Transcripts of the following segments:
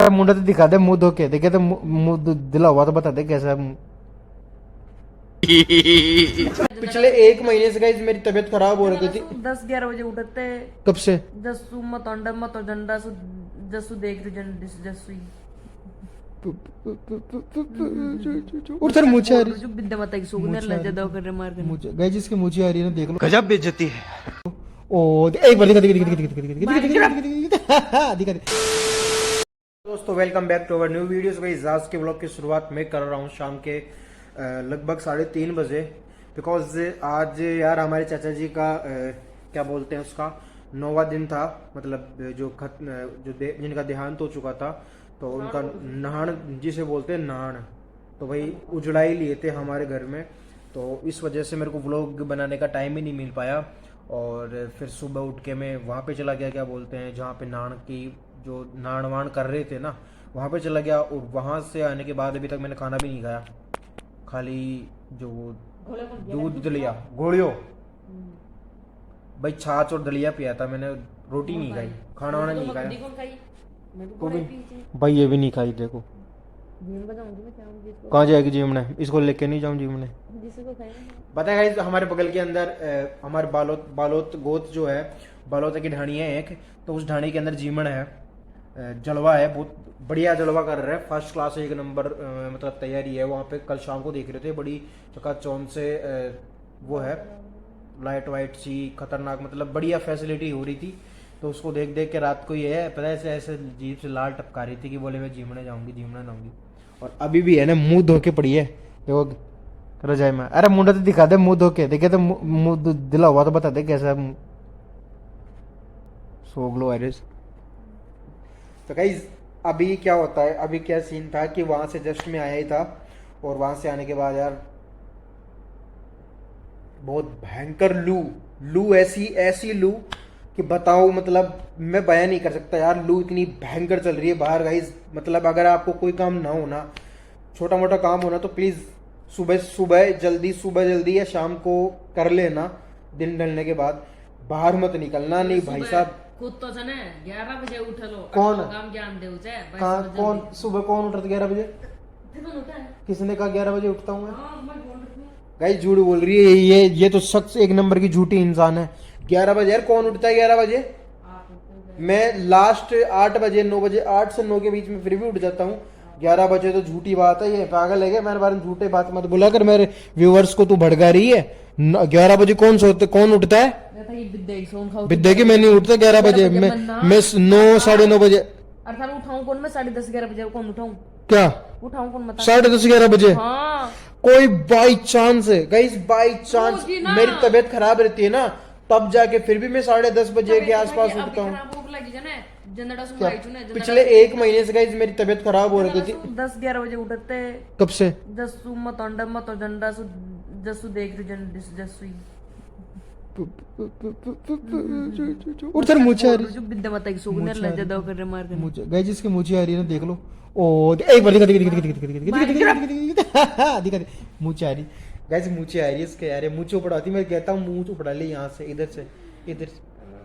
मुंडा तो दिखा दे, मुंह धो के देखे तो मुंह दिला हुआ तो बता दे कैसा है मुंह। पिछले एक महीने से गाइस मेरी तबीयत खराब हो रही थी। 10-11 बजे उठते। कब से? जस्सू मत अंडा मत झंडा सु जस्सू देख रही जस्सू और सर मुझे आ रही जो विद्या माता की सुगंध लज्जा दो कर मार कर मुझे गाइस जिसकी मुझे आ रही है ना, देख लो गजब बेइज्जती है। ओ एक बार दिखा दिखा। दोस्तों welcome back to our new videos. Guys आज के व्लॉग की शुरुआत मैं कर रहा हूँ शाम के लगभग 3:30 बजे, बिकॉज आज यार हमारे चाचा जी का क्या बोलते हैं उसका 9वां दिन था, मतलब जिनका देहांत हो चुका था, तो उनका नहान जिसे बोलते हैं नहान, तो भाई उजड़ाई लिए थे हमारे घर में, तो इस वजह से मेरे को व्लॉग बनाने का टाइम ही नहीं मिल पाया। और फिर सुबह उठ के मैं वहाँ पे चला गया, क्या बोलते हैं जहाँ पे नान की जो नान वान कर रहे थे ना, वहाँ पे चला गया। और वहाँ से आने के बाद अभी तक मैंने खाना भी नहीं खाया, खाली जो दूध दलिया गोलियों भाई छाछ और दलिया पिया था मैंने, रोटी नहीं खाई, खाना वाना नहीं खाया तो भी भाई ये भी नहीं खाई। देखो कहाँ जाएगी जिम ने, इसको लेके नहीं जाऊँ जिम ने। पता है गाइस हमारे बगल के अंदर हमारे बालोत गोत जो है, बालोत की ढाणी है एक, तो उस ढाणी के अंदर जीमन है, जलवा है, बहुत बढ़िया जलवा कर रहा है, फर्स्ट क्लास एक नंबर मतलब तैयारी है वहाँ पे। कल शाम को देख रहे थे, बड़ी चकाचौंध से वो है, लाइट वाइट सी खतरनाक, मतलब बढ़िया फैसिलिटी हो रही थी। तो उसको देख देख के रात को ये है पता है ऐसे जीप से लाल टपका रही थी कि बोले मैं जिमने जाऊंगी। और अभी भी है ना मुंह धो के पड़ी है, देखो रजाई में। अरे मुंडा तो दिखा दे, मुंह धो के देखे तो मुंह दिला हुआ तो बता दे कैसा है मुंह। सोगलो वायरस। तो गाइस अभी क्या होता है, अभी क्या सीन था कि वहां से जस्ट में आया ही था, और वहां से आने के बाद यार बहुत भयंकर लू ऐसी लू कि बताओ, मतलब मैं बयान नहीं कर सकता यार, लू इतनी भयंकर चल रही है बाहर गाइस। मतलब अगर आपको कोई काम ना हो ना, छोटा मोटा काम होना, तो प्लीज सुबह जल्दी या शाम को कर लेना, दिन ढलने के बाद बाहर मत निकलना। नहीं भाई साहब खुद तो जने 11 बजे उठ लो, कौन काम ज्ञान दे कौन सुबह कौन उठता 11 बजे? किसने कहा 11 बजे उठता हूँ मैं? गाइस झूठ बोल रही है ये तो शख्स एक नंबर की झूठी इंसान है। 11 बजे यार कौन उठता है 11 बजे? मैं लास्ट 8 बजे 9 बजे 8 से 9 के बीच में फिर भी उठ जाता हूँ। 11 बजे तो झूठी बात है, ये पागल है क्या? मेरे बारे में झूठे बात मत बोला कर, मेरे व्यूअर्स को तू भड़का रही है। 11 बजे कौन उठता है? विद्या की मैं नहीं उठता 11 बजे, मैं 9 9:30 बजे। उठाऊं कौन मैं? 10:30-11 बजे कौन उठाऊं? क्या उठाऊं कौन? 10:30-11 बजे? हाँ। कोई बाई चांस है गाइस, बाई चांस मेरी तबीयत खराब रहती है ना, तब जाके फिर भी मैं 10:30 बजे के आसपास उठता हूँ। पिछले एक महीने से गाइस मेरी तबीयत खराब हो रही थी। 10-11 बजे उठते। कब से? जस्सू मत अंडा मत झंडा सु जस्सू देख रही जस्सू और सर मुझे आ रही जो विद्या माता की सुगंध लज्जा दो कर मार कर मुझे गाइस जिसकी मुझे आ रही है ना, देख लो। ओ एक बार दिखा मुझे आ रही गाइस, मुझे आ रही है इसके यार, मुझे उपड़ाती, मैं कहता हूँ मुंह उपड़ा ले यहाँ से, इधर से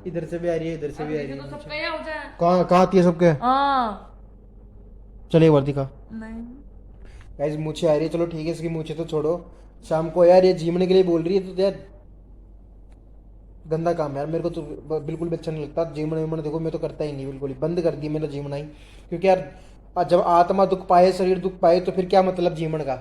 इधर से भी आ रही है, इधर से भी आ रही है। कहाँ आती है सबके? चलो एक बार दिखा। गाइस मुझे आ रही है, चलो ठीक है, इसकी मुझे तो छोड़ो। शाम को यार ये जीमने के लिए बोल रही है, तो यार गंदा काम है यार, मेरे को तो बिल्कुल भी अच्छा नहीं लगता जीमना वीमना। देखो मैं तो करता ही नहीं, बिल्कुल ही बंद कर दी मैंने जीमना ही, क्योंकि यार जब आत्मा दुख पाए, शरीर दुख पाए, तो फिर क्या मतलब जीवन का?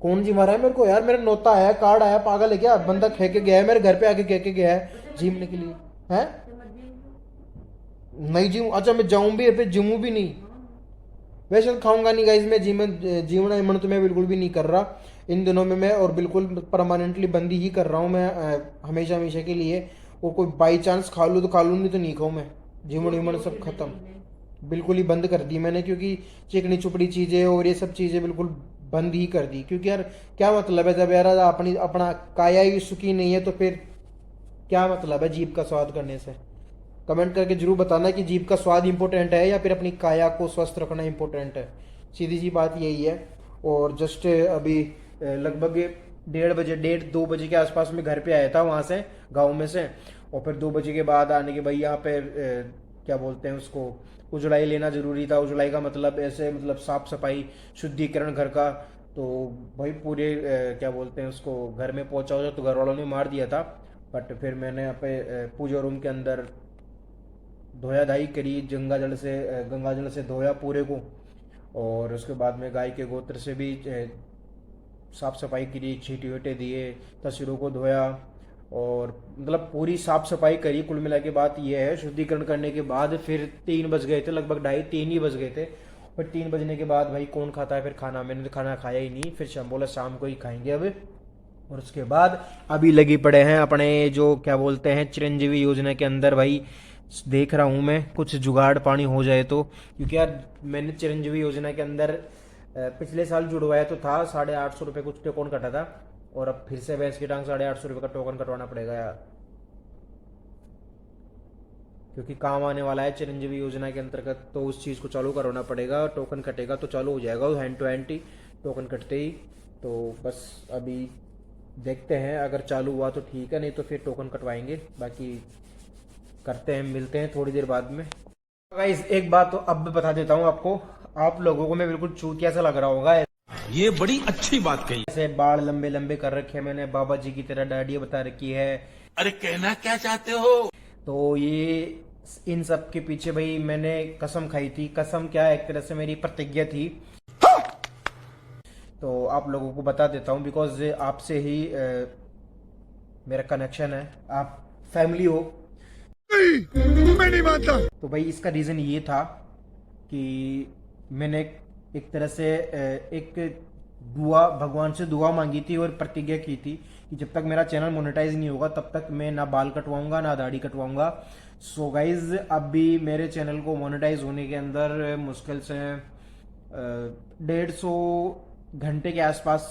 कौन जी मारा है मेरे को यार? मेरा नोता आया, कार्ड आया, पागल है क्या? बंदा कह के गया है मेरे घर पे आके, कह के गया है जीमने के लिए है। नहीं जीव, अच्छा मैं जाऊं भी फिर जिमू भी नहीं, वैसे तो खाऊंगा नहीं गाइस मैं जीवना ईमन तो मैं बिल्कुल भी नहीं कर रहा इन दिनों में मैं, और बिल्कुल परमानेंटली बंदी ही कर रहा हूँ मैं हमेशा के लिए। और कोई बाई चांस खा लूँ तो खा लूँ, नहीं तो नहीं खाऊँ मैं। जीवन ईमन सब खत्म, बिल्कुल ही बंद कर दी मैंने, क्योंकि चिकनी चुपड़ी चीजें और ये सब चीजें बिल्कुल बंद ही कर दी। क्योंकि यार क्या मतलब है, जब यार अपना काया ही सुखी नहीं है, तो फिर क्या मतलब है जीभ का स्वाद करने से? कमेंट करके जरूर बताना कि जीभ का स्वाद इंपॉर्टेंट है या फिर अपनी काया को स्वस्थ रखना इंपॉर्टेंट है। सीधी सी बात यही है। और जस्ट अभी लगभग 1:30 बजे के आसपास में घर पे आया था वहाँ से, गाँव में से। और फिर 2 बजे के बाद आने के भाई यहाँ पे क्या बोलते हैं उसको, उजलाई लेना ज़रूरी था। उजलाई का मतलब ऐसे मतलब साफ सफाई, शुद्धिकरण घर का। तो भाई पूरे क्या बोलते हैं उसको, घर में पहुंचा हो तो घर वालों ने मार दिया था। बट फिर मैंने यहाँ पे पूजा रूम के अंदर धोया धाई करी, गंगा जल से धोया पूरे को। और उसके बाद में गाय के गोत्र से भी साफ सफाई करी, छींटे वीटे दिए, तस्वीरों को धोया। और मतलब पूरी साफ सफाई करी। कुल मिला के बात यह है, शुद्धिकरण करने के बाद फिर 3 बज गए थे, लगभग 2:30-3 ही बज गए थे। और 3 बजने के बाद भाई कौन खाता है फिर खाना, मैंने तो खाना खाया ही नहीं। फिर शाम बोला शाम को ही खाएंगे अब। और उसके बाद अभी लगी पड़े हैं अपने जो क्या बोलते हैं चिरंजीवी योजना के अंदर भाई। देख रहा हूँ मैं कुछ जुगाड़ पानी हो जाए तो, क्योंकि यार मैंने चिरंजीवी योजना के अंदर पिछले साल जुड़वाया तो था, 850 रुपये कुछ टोकन कटा था। और अब फिर से भैंस की टांग 850 रुपये का टोकन कटवाना पड़ेगा यार, क्योंकि काम आने वाला है चिरंजीवी योजना के अंतर्गत। तो उस चीज़ को चालू करवाना पड़ेगा, टोकन कटेगा तो चालू हो जाएगा हैंड टू हैंड ही, टोकन कटते ही। तो बस अभी देखते हैं, अगर चालू हुआ तो ठीक है, नहीं तो फिर टोकन कटवाएंगे। बाकी करते हैं, मिलते हैं थोड़ी देर बाद में। गाइस एक बात तो अब बता देता हूँ आपको, आप लोगों को मैं बिल्कुल चूतिया सा लग रहा होगा। ये बड़ी अच्छी बात कही। ऐसे बाल लंबे लंबे कर रखे हैं मैंने, बाबा जी की तरह दाढ़ी बता रखी है। अरे कहना क्या चाहते हो? तो ये इन सब के पीछे भाई मैंने कसम खाई थी। कसम क्या, एक तरह से मेरी प्रतिज्ञा थी। तो आप लोगों को बता देता हूँ, बिकॉज आपसे ही मेरा कनेक्शन है, आप फैमिली हो। मैं नहीं मानता। तो भाई इसका रीज़न ये था कि मैंने एक तरह से एक दुआ, भगवान से दुआ मांगी थी और प्रतिज्ञा की थी कि जब तक मेरा चैनल मोनेटाइज नहीं होगा तब तक मैं ना बाल कटवाऊंगा ना दाढ़ी कटवाऊंगा। सो गाइज अभी मेरे चैनल को मोनेटाइज होने के अंदर मुश्किल से 150 घंटे के आसपास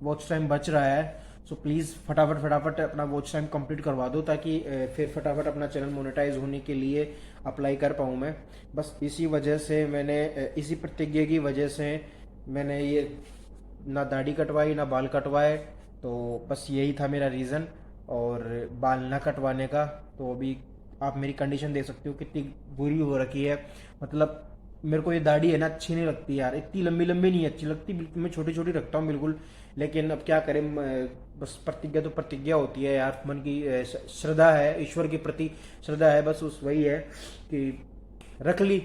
वॉच टाइम बच रहा है। सो प्लीज़ फटाफट अपना वॉच टाइम कंप्लीट करवा दो, ताकि फिर फटाफट अपना चैनल मोनेटाइज होने के लिए अप्लाई कर पाऊँ मैं। बस इसी वजह से मैंने, इसी प्रतिज्ञा की वजह से मैंने ये ना दाढ़ी कटवाई ना बाल कटवाए। तो बस यही था मेरा रीज़न, और बाल ना कटवाने का। तो अभी आप मेरी कंडीशन देख सकते हो कितनी बुरी हो रखी है। मतलब मेरे को ये दाढ़ी है ना अच्छी नहीं लगती यार, इतनी लंबी लंबी नहीं अच्छी लगती, बिल्कुल मैं छोटी छोटी रखता हूँ बिल्कुल। लेकिन अब क्या करें, बस प्रतिज्ञा तो प्रतिज्ञा होती है यार, मन की श्रद्धा है, ईश्वर के प्रति श्रद्धा है, बस उस वही है कि रख ली।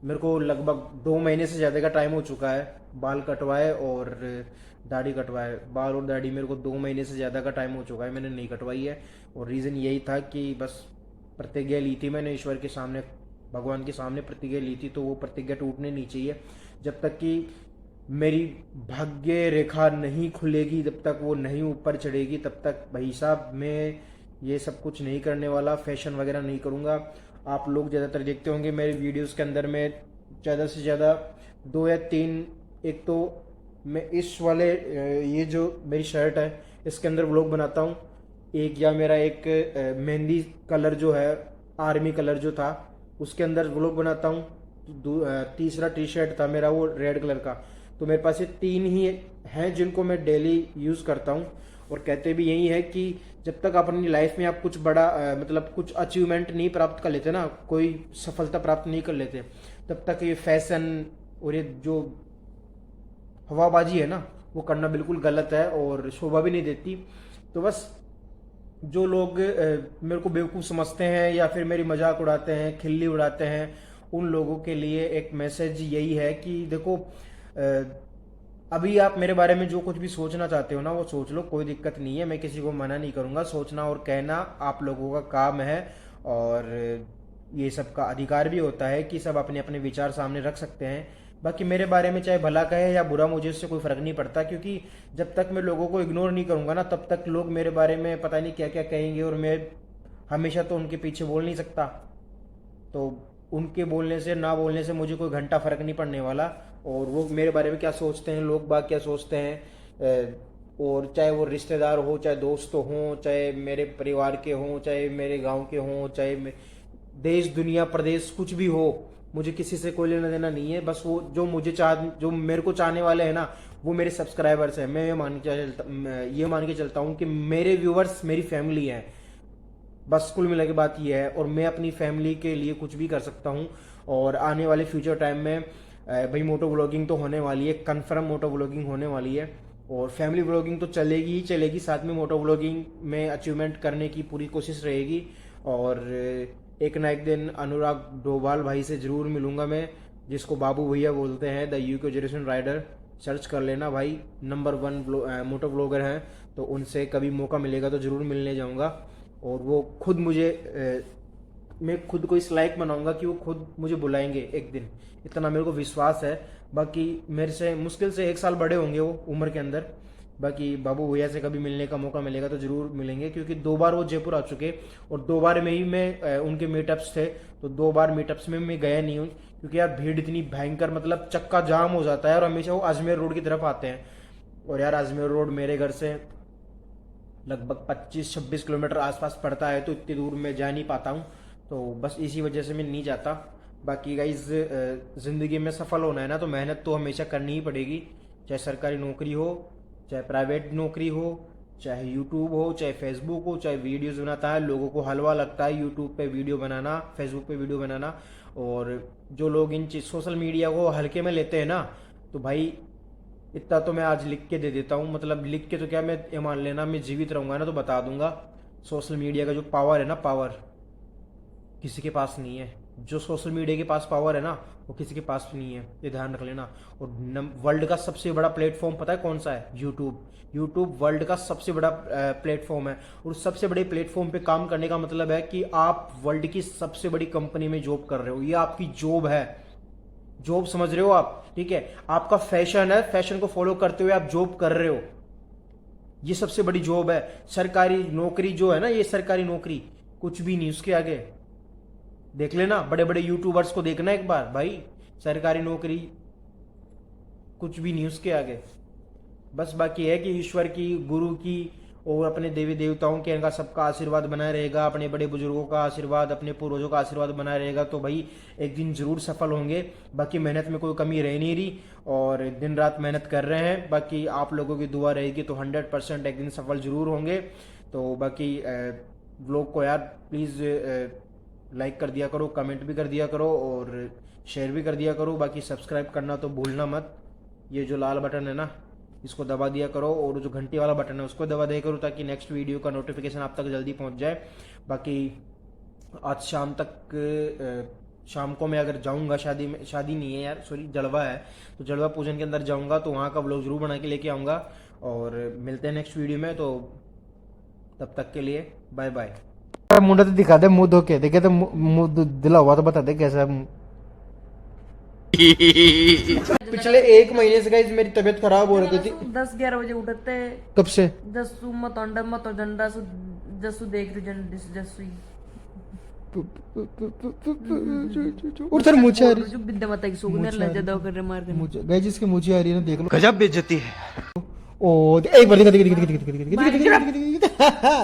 मेरे को लगभग 2 महीने से ज़्यादा का टाइम हो चुका है बाल कटवाए और दाढ़ी कटवाए। बाल और दाढ़ी मेरे को 2 महीने से ज़्यादा का टाइम हो चुका है, मैंने नहीं कटवाई है। और रीज़न यही था कि बस प्रतिज्ञा ली थी मैंने ईश्वर के सामने, भगवान के सामने प्रतिज्ञा ली थी, तो वो प्रतिज्ञा टूटने नहीं चाहिए। जब तक कि मेरी भाग्य रेखा नहीं खुलेगी, जब तक वो नहीं ऊपर चढ़ेगी, तब तक भाई साहब मैं ये सब कुछ नहीं करने वाला, फैशन वगैरह नहीं करूँगा। आप लोग ज़्यादातर देखते होंगे मेरे वीडियोस के अंदर में ज़्यादा से ज़्यादा 2 या 3, एक तो मैं इस वाले ये जो मेरी शर्ट है इसके अंदर व्लॉग बनाता हूँ, एक या मेरा एक मेहंदी कलर जो है, आर्मी कलर जो था उसके अंदर व्लॉग बनाता हूँ। तीसरा टी शर्ट था मेरा वो रेड कलर का। तो मेरे पास ये 3 ही हैं जिनको मैं डेली यूज़ करता हूँ। और कहते भी यही है कि जब तक अपनी लाइफ में आप कुछ बड़ा मतलब कुछ अचीवमेंट नहीं प्राप्त कर लेते ना, कोई सफलता प्राप्त नहीं कर लेते, तब तक ये फैशन और ये जो हवाबाजी है ना वो करना बिल्कुल गलत है और शोभा भी नहीं देती। तो बस जो लोग मेरे को बेवकूफ़ समझते हैं या फिर मेरी मजाक उड़ाते हैं, खिल्ली उड़ाते हैं, उन लोगों के लिए एक मैसेज यही है कि देखो अभी आप मेरे बारे में जो कुछ भी सोचना चाहते हो ना वो सोच लो, कोई दिक्कत नहीं है, मैं किसी को मना नहीं करूंगा। सोचना और कहना आप लोगों का काम है, और ये सब का अधिकार भी होता है कि सब अपने अपने विचार सामने रख सकते हैं। बाकी मेरे बारे में चाहे भला कहे या बुरा, मुझे उससे कोई फ़र्क नहीं पड़ता, क्योंकि जब तक मैं लोगों को इग्नोर नहीं करूंगा ना तब तक लोग मेरे बारे में पता नहीं क्या क्या कहेंगे, और मैं हमेशा तो उनके पीछे बोल नहीं सकता। तो उनके बोलने से ना बोलने से मुझे कोई घंटा फ़र्क नहीं पड़ने वाला, और वो मेरे बारे में क्या सोचते हैं, लोग बाग क्या सोचते हैं, और चाहे वो रिश्तेदार हो, चाहे दोस्त हों, चाहे मेरे परिवार के हों, चाहे मेरे गांव के हों, चाहे देश दुनिया प्रदेश कुछ भी हो, मुझे किसी से कोई लेना देना नहीं है। बस वो जो मेरे को चाहने वाले हैं ना वो मेरे सब्सक्राइबर्स हैं। मैं ये मान के चलता हूँ कि मेरे व्यूवर्स मेरी फैमिली है। बस कुल मिला के बात ये है। और मैं अपनी फैमिली के लिए कुछ भी कर सकता हूँ। और आने वाले फ्यूचर टाइम में भाई मोटो व्लॉगिंग तो होने वाली है, कन्फर्म मोटो व्लॉगिंग होने वाली है। और फैमिली व्लॉगिंग तो चलेगी ही चलेगी, साथ में मोटो व्लॉगिंग में अचीवमेंट करने की पूरी कोशिश रहेगी। और एक ना एक दिन अनुराग डोभाल भाई से ज़रूर मिलूंगा मैं, जिसको बाबू भैया बोलते हैं, the UK generation rider. Search कर लेना भाई, नंबर 1 मोटो व्लॉगर हैं। तो उनसे कभी मौका मिलेगा तो ज़रूर मिलने जाऊंगा। और वो खुद मुझे मैं खुद को इस लायक बनाऊंगा कि वो खुद मुझे बुलाएंगे एक दिन, इतना मेरे को विश्वास है। बाकी मेरे से मुश्किल से 1 साल बड़े होंगे वो उम्र के अंदर। बाकी बाबू भैया से कभी मिलने का मौका मिलेगा तो ज़रूर मिलेंगे, क्योंकि 2 बार वो जयपुर आ चुके और 2 बार में ही मैं उनके मीटअप्स थे। तो 2 बार मीटअप्स में मैं गया नहीं हूँ, क्योंकि यार भीड़ इतनी भयंकर, मतलब चक्का जाम हो जाता है। और हमेशा वो अजमेर रोड की तरफ आते हैं, और यार अजमेर रोड मेरे घर से लगभग 25-26 किलोमीटर आसपास पड़ता है, तो इतनी दूर मैं जा नहीं पाता हूँ। तो बस इसी वजह से मैं नहीं जाता। बाकी गाइज ज़िंदगी में सफल होना है ना, तो मेहनत तो हमेशा करनी ही पड़ेगी। चाहे सरकारी नौकरी हो, चाहे प्राइवेट नौकरी हो, चाहे यूट्यूब हो, चाहे फेसबुक हो, चाहे वीडियोज़ बनाता है। लोगों को हलवा लगता है यूट्यूब पे वीडियो बनाना, फेसबुक पे वीडियो बनाना। और जो लोग इन चीज सोशल मीडिया को हल्के में लेते हैं ना, तो भाई इतना तो मैं आज लिख के दे देता हूँ। मतलब लिख के तो क्या, मैं ये मान लेना मैं जीवित रहूंगा ना तो बता दूंगा। सोशल मीडिया का जो पावर है ना, पावर किसी के पास नहीं है। जो सोशल मीडिया के पास पावर है ना, वो किसी के पास भी नहीं है, ये ध्यान रख लेना। और वर्ल्ड का सबसे बड़ा प्लेटफॉर्म पता है कौन सा है? यूट्यूब। यूट्यूब वर्ल्ड का सबसे बड़ा प्लेटफॉर्म है। और उस सबसे बड़े प्लेटफॉर्म पे काम करने का मतलब है कि आप वर्ल्ड की सबसे बड़ी कंपनी में जॉब कर रहे हो। ये आपकी जॉब है, जॉब समझ रहे हो आप? ठीक है, आपका फैशन है, फैशन को फॉलो करते हुए आप जॉब कर रहे हो। ये सबसे बड़ी जॉब है। सरकारी नौकरी जो है ना, ये सरकारी नौकरी कुछ भी नहीं उसके आगे। देख लेना, बड़े बड़े यूट्यूबर्स को देखना एक बार भाई, सरकारी नौकरी कुछ भी नहीं उसके आगे। बस बाकी है कि ईश्वर की, गुरु की और अपने देवी देवताओं के, इनका सबका आशीर्वाद बना रहेगा, अपने बड़े बुजुर्गों का आशीर्वाद, अपने पूर्वजों का आशीर्वाद बना रहेगा, तो भाई एक दिन जरूर सफल होंगे। बाकी मेहनत में कोई कमी रह नहीं रही और दिन रात मेहनत कर रहे हैं। बाकी आप लोगों की दुआ रहेगी तो 100% एक दिन सफल जरूर होंगे। तो बाकी व्लॉग को यार प्लीज़ लाइक कर दिया करो, कमेंट भी कर दिया करो और शेयर भी कर दिया करो। बाकी सब्सक्राइब करना तो भूलना मत। ये जो लाल बटन है ना, इसको दबा दिया करो, और जो घंटी वाला बटन है उसको दबा दिया करो, ताकि नेक्स्ट वीडियो का नोटिफिकेशन आप तक जल्दी पहुंच जाए। बाकी आज शाम तक शाम को मैं अगर जाऊंगा शादी में, शादी नहीं है यार सॉरी, जलवा है, तो जलवा पूजन के अंदर जाऊंगा, तो वहाँ का व्लॉग जरूर बना के लेके आऊँगा। और मिलते हैं नेक्स्ट वीडियो में, तो तब तक के लिए बाय बाय। मुंडा तो दिखा दे, मुंह धो के देखे तो मुंह दिला हुआ तो बता दे कैसा है। पिछले 1 महीने से गाइस मेरी तबीयत खराब हो रही थी। 10-11 बजे उठते। कब से? जसू मत डंडा सु जसू देख रही जसू और सर मुझे आ रही जो विद्या माता की सुगंध लज्जा दो कर मार के मुझे गाइस, जिसके मुझे आ रही है ना, देख लो। गजब बेइज्जती है। ओ एक बार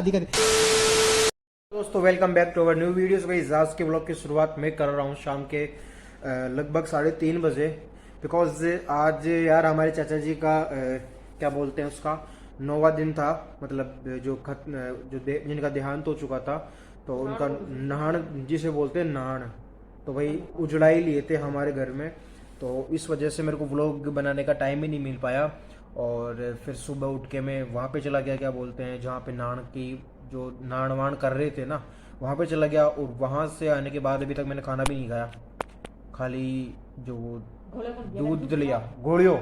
दिखा दे। दोस्तों welcome back to our new videos. Guys आज के ब्लॉग की शुरुआत मैं कर रहा हूँ शाम के लगभग 3:30 बजे, बिकॉज आज यार हमारे चाचा जी का क्या बोलते हैं उसका 9वां दिन था। मतलब जिनका देहांत हो चुका था, तो उनका नहान जिसे बोलते हैं नहान, तो भाई उजड़ाई लिए थे हमारे घर में। तो इस वजह से मेरे को व्लॉग बनाने का टाइम ही नहीं मिल पाया। और फिर सुबह उठ के मैं वहाँ पे चला गया, क्या बोलते हैं जहाँ पे नान की जो नान वान कर रहे थे ना, वहाँ पे चला गया। और वहाँ से आने के बाद अभी तक मैंने खाना भी नहीं खाया, खाली जो दूध दलिया गोलियों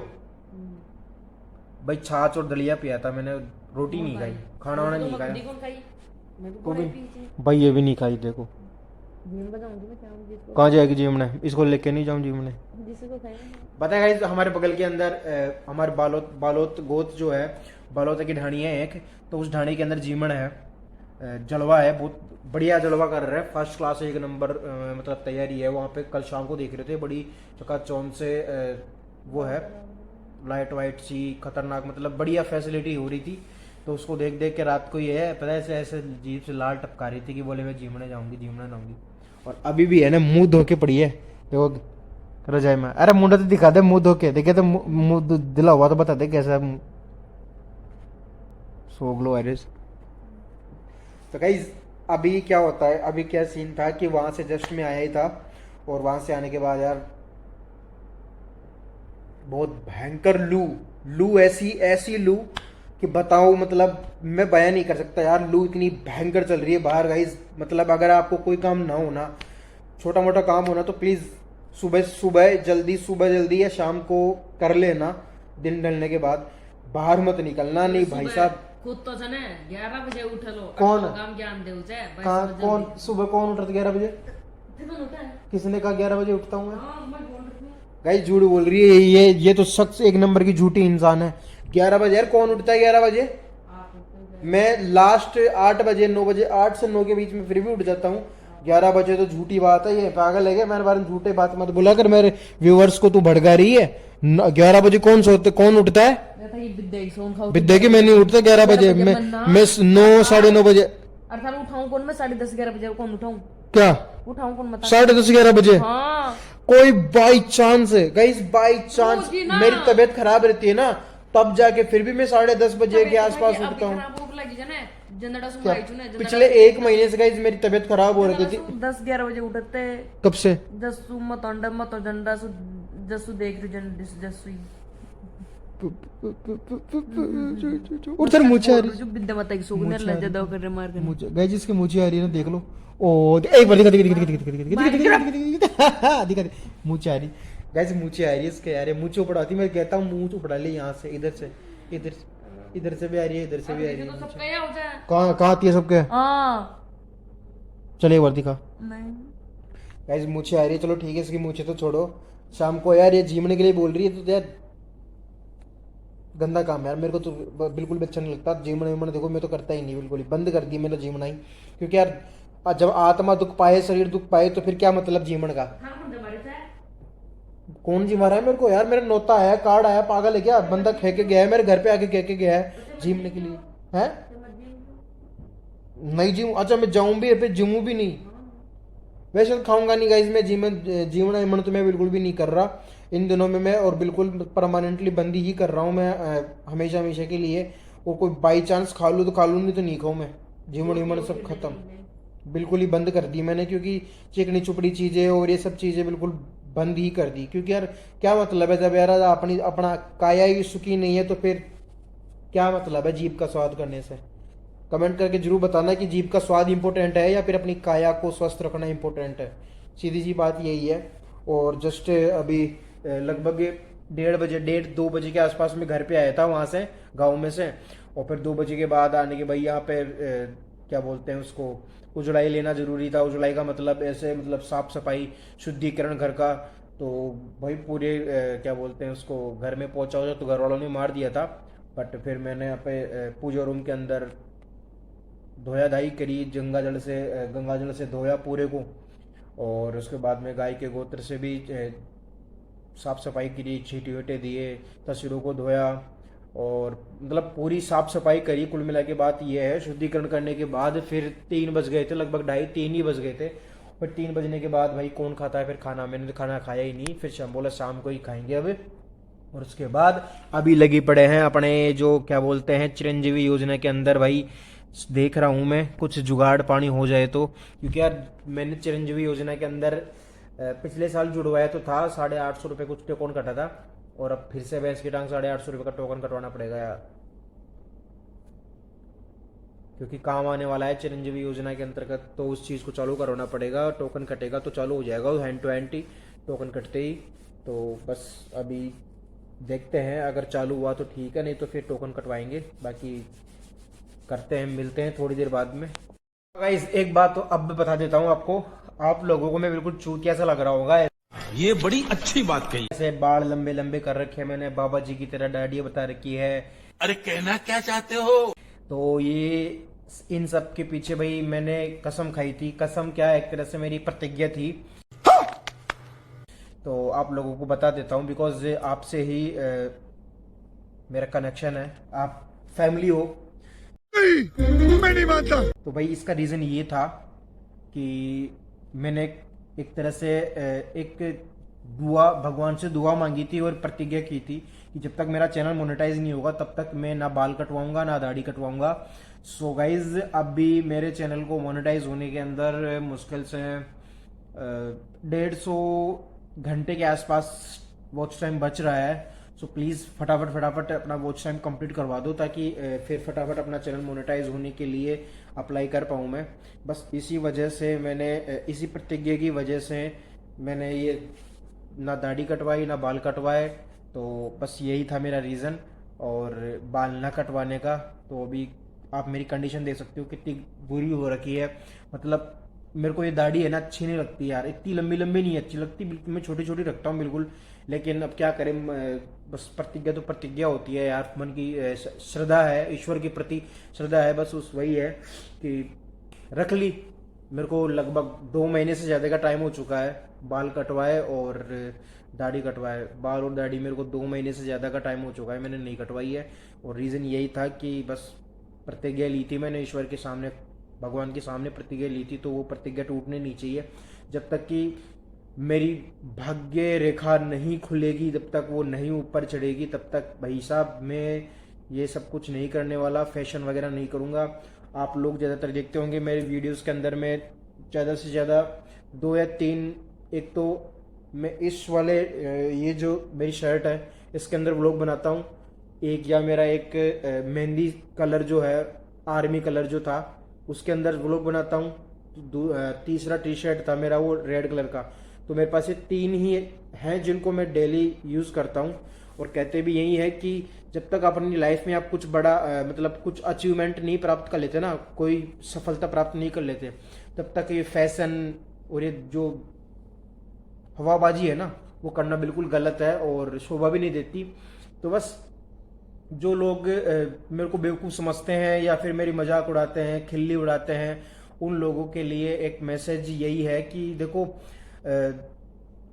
भाई छाछ और दलिया पिया था मैंने, रोटी नहीं खाई, खाना वाना नहीं खाया। को भी भाई ये भी नहीं खाई। देखो कहाँ जाएगी जीवने, इसको लेके नहीं जाऊँ जीवने। पता है हमारे बगल के अंदर हमारे बालोत गोत जो है, बालोत की ढाणी है एक, तो उस ढाणी के अंदर जीमन है, जलवा है, बहुत बढ़िया जलवा कर रहे हैं, फर्स्ट क्लास 1 नंबर मतलब तैयारी है वहाँ पे। कल शाम को देख रहे थे, बड़ी चकाचौंध से वो है, लाइट वाइट सी खतरनाक, मतलब बढ़िया फैसिलिटी हो रही थी। तो उसको देख देख के रात को ये है पता है ऐसे जीभ से लाल टपका रही थी कि बोले मैं जीमने जाऊंगी। और अभी भी है ना मुंह धो के पड़ी है, देखो रजाई में। अरे मुंडा तो दिखा दे, मुंह धो के देखे तो मुंह दिला हुआ तो बता दे कैसा है। सो ग्लो आयरिस। तो गाइस अभी क्या होता है, अभी क्या सीन था कि वहां से जस्ट में आया ही था, और वहां से आने के बाद यार बहुत भयंकर लू, लू ऐसी ऐसी लू कि बताओ, मतलब मैं बयान नहीं कर सकता यार। लू इतनी भयंकर चल रही है बाहर गाइस। मतलब अगर आपको कोई काम ना होना, छोटा मोटा काम होना, तो प्लीज सुबह सुबह जल्दी या शाम को कर लेना, दिन ढलने के बाद। बाहर मत निकलना। नहीं भाई साहब, खुद तो छने 11 बजे उठ लो, कौन? काम ज्ञान देऊ छे भाई। कहाँ कौन सुबह कौन उठता 11 बजे? उठा है। किसने कहा 11 बजे उठता हूँ मैं? हां मैं बोल रही हूं। गाइस झूठ बोल रही है ये तो शख्स एक नंबर की झूठी इंसान है। 11 बजे यार कौन उठता है 11 बजे? मैं लास्ट 8 बजे 9 बजे 8 से 9 के बीच में फिर भी उठ जाता हूँ। 11 बजे तो झूठी बात है, ये पागल है क्या? मेरे बारे में झूठे बात मत बोला कर, मेरे व्यूअर्स को तू भड़का रही है। 11 बजे कौन सोते, कौन उठता है? मैं तो ये विद्या ही सोन खाओ। विद्या की मैं नहीं उठता 11 बजे। मैं 9 साढ़े 9 बजे। अर्थात उठाऊं कौन? मैं 10:30 11 बजे कौन उठाऊं? क्या उठाऊं कौन बता? 10:30 11 बजे? हाँ कोई बाई चांस है गाइस, बाई चांस होगी ना। मेरी तबीयत खराब रहती है ना, तब जाके फिर भी मैं 10:30 बजे के आसपास उठता हूँ। पिछले 1 महीने से गाइस मेरी तबीयत खराब हो रही थी। 10-11 बजे उठते। कब से? जसू मत अंडा मत जंडा सु जसू देख रही जसुई उठ सर मुझे आ रही जो विद्या माता की सोगने लज्जा दो कर मार कर। मुझे गाइस जिसके मुझे आ रही है ना, देख लो। ओ एक बार दिखा मुझे आ रही गाइस, मुझे आ रही है इसके यार। मुझे उपड़ाती, मैं कहता हूँ मुंह उपड़ा ले यहाँ से, इधर से इधर से भी आ रही है, इधर से भी आ रही है। कहाँ कहाँ आती है सबके? चले एक बार दिखा। नहीं गाइस मुझे आ रही है, चलो ठीक है, इसकी मुझे तो छोड़ो। शाम को यार ये जीमने के लिए बोल रही है, तो यार गंदा काम है यार। मेरे को तो बिल्कुल भी अच्छा नहीं लगता जीमना वीमना। देखो मैं तो करता ही नहीं, बिल्कुल ही बंद कर दी मैंने जीमना ही। क्योंकि यार जब आत्मा दुख पाए, शरीर दुख पाए, तो फिर क्या मतलब जीवन का? कौन जी मारा है मेरे को यार? मेरा नोता आया, कार्ड आया, पागल है क्या? बंदा कह के गया है मेरे घर पे आके, कह के गया है जीमने के लिए है। नहीं जीव, अच्छा मैं जाऊं भी फिर जिमू भी नहीं। वैसे तो खाऊंगा नहीं गाइस मैं जीवन ईमन तो मैं बिल्कुल भी नहीं कर रहा इन दिनों में मैं, और बिल्कुल परमानेंटली बंदी ही कर रहा हूँ मैं हमेशा हमेशा के लिए। वो कोई बाई चांस खा लूँ तो खा लूँ, नहीं तो नहीं खाऊँ मैं। जीवन ईमन सब खत्म, बिल्कुल ही बंद कर दी मैंने। क्योंकि चिकनी चुपड़ी चीज़ें और ये सब चीज़ें बिल्कुल बंद ही कर दी। क्योंकि यार क्या मतलब है, जब यार अपना काया ही सुखी नहीं है, तो फिर क्या मतलब है जीभ का स्वाद करने से? कमेंट करके जरूर बताना कि जीभ का स्वाद इंपॉर्टेंट है या फिर अपनी काया को स्वस्थ रखना इंपॉर्टेंट है। सीधी सी बात यही है। और जस्ट अभी लगभग 1:30 बजे के आसपास में घर पे आया था वहाँ से, गाँव में से। और फिर 2 बजे के बाद आने के भाई यहाँ पे क्या बोलते हैं उसको, उजड़ाई लेना जरूरी था। उजड़ाई का मतलब ऐसे मतलब साफ सफाई शुद्धिकरण घर का। तो भाई पूरे क्या बोलते हैं उसको, घर में पहुंचा तो घर वालों ने मार दिया था। बट फिर मैंने यहाँ पे पूजा रूम के अंदर धोया धाई करी, गंगा जल से धोया पूरे को। और उसके बाद में गाय के गोत्र से भी साफ सफाई करी, छींटे वीटे दिए, तस्वीरों को धोया, और मतलब पूरी साफ सफाई करी। कुल मिला के बात यह है, शुद्धिकरण करने के बाद फिर 3 बज गए थे, लगभग 2:30-3 ही बज गए थे। फिर 3 बजने के बाद भाई कौन खाता है फिर खाना? मैंने तो खाना खाया ही नहीं। फिर शाम बोला शाम को ही खाएंगे अब। और उसके बाद अभी लगी पड़े हैं अपने जो क्या बोलते हैं चिरंजीवी योजना के अंदर। भाई देख रहा हूँ मैं कुछ जुगाड़ पानी हो जाए तो। क्योंकि यार मैंने चिरंजीवी योजना के अंदर पिछले साल जुड़वाया तो था, 850 रुपये कुछ टोकन कटा था। और अब फिर से भैंस की टांग 850 रुपये का टोकन कटवाना पड़ेगा यार, क्योंकि काम आने वाला है चिरंजीवी योजना के अंतर्गत। तो उस चीज़ को चालू करवाना पड़ेगा, टोकन कटेगा तो चालू हो जाएगा हैंड टू हैंड ही, टोकन कटते ही। तो बस अभी देखते हैं, अगर चालू हुआ तो ठीक है, नहीं तो फिर टोकन कटवाएंगे। बाकी करते हैं, मिलते हैं थोड़ी देर बाद में। गाइस एक बात तो अब बता देता हूँ आपको, आप लोगों को मैं बिल्कुल चूतिया सा लग रहा होगा। ये बड़ी अच्छी बात कही। ऐसे बाल लंबे लंबे कर रखे हैं मैंने, बाबा जी की तरह दाढ़ी बता रखी है। अरे कहना क्या चाहते हो? तो ये इन सब के पीछे भाई मैंने कसम खाई थी। कसम क्या, एक तरह से मेरी प्रतिज्ञा थी। तो आप लोगों को बता देता हूँ, बिकॉज आपसे ही मेरा कनेक्शन है, आप फैमिली हो। मैं नहीं मानता। तो भाई इसका रीज़न ये था कि मैंने एक तरह से एक भगवान से दुआ मांगी थी और प्रतिज्ञा की थी कि जब तक मेरा चैनल मोनेटाइज नहीं होगा तब तक मैं ना बाल कटवाऊंगा ना दाढ़ी कटवाऊंगा। सो गाइज अभी मेरे चैनल को मोनेटाइज होने के अंदर मुश्किल से 150 घंटे के आसपास वॉच टाइम बच रहा है। सो प्लीज़ फटाफट अपना वॉच टाइम कंप्लीट करवा दो ताकि फिर फटाफट अपना चैनल मोनेटाइज होने के लिए अप्लाई कर पाऊँ मैं। बस इसी वजह से मैंने इसी प्रतिज्ञा की वजह से मैंने ये ना दाढ़ी कटवाई ना बाल कटवाए। तो बस यही था मेरा रीज़न और बाल ना कटवाने का। तो अभी आप मेरी कंडीशन देख सकते हो कितनी बुरी हो रखी है। मतलब मेरे को ये दाढ़ी है ना अच्छी नहीं लगती यार, इतनी लंबी लंबी नहीं अच्छी लगती, बिल्कुल मैं छोटी छोटी रखता हूँ बिल्कुल। लेकिन अब क्या करें, बस प्रतिज्ञा तो प्रतिज्ञा होती है यार, मन की श्रद्धा है, ईश्वर के प्रति श्रद्धा है, बस उस वही है कि रख ली। मेरे को लगभग 2 महीने से ज़्यादा का टाइम हो चुका है बाल कटवाए और दाढ़ी कटवाए। बाल और दाढ़ी मेरे को 2 महीने से ज़्यादा का टाइम हो चुका है, मैंने नहीं कटवाई है। और रीज़न यही था कि बस प्रतिज्ञा ली थी मैंने ईश्वर के सामने, भगवान के सामने प्रतिज्ञा ली थी, तो वो प्रतिज्ञा टूटने नहीं चाहिए। जब तक कि मेरी भाग्य रेखा नहीं खुलेगी, जब तक वो नहीं ऊपर चढ़ेगी, तब तक भाई साहब मैं ये सब कुछ नहीं करने वाला, फैशन वगैरह नहीं करूँगा। आप लोग ज़्यादातर देखते होंगे मेरे वीडियोस के अंदर में ज़्यादा से ज़्यादा 2 या 3, एक तो मैं इस वाले ये जो मेरी शर्ट है इसके अंदर व्लॉग बनाता हूँ, एक या मेरा एक मेहंदी कलर जो है, आर्मी कलर जो था उसके अंदर व्लॉग बनाता हूँ। तीसरा टी शर्ट था मेरा वो रेड कलर का। तो मेरे पास ये 3 ही हैं जिनको मैं डेली यूज़ करता हूँ। और कहते भी यही है कि जब तक अपनी लाइफ में आप कुछ बड़ा मतलब कुछ अचीवमेंट नहीं प्राप्त कर लेते ना, कोई सफलता प्राप्त नहीं कर लेते, तब तक ये फैशन और ये जो हवाबाजी है ना वो करना बिल्कुल गलत है और शोभा भी नहीं देती। तो बस जो लोग मेरे को बेवकूफ़ समझते हैं या फिर मेरी मजाक उड़ाते हैं, खिल्ली उड़ाते हैं, उन लोगों के लिए एक मैसेज यही है कि देखो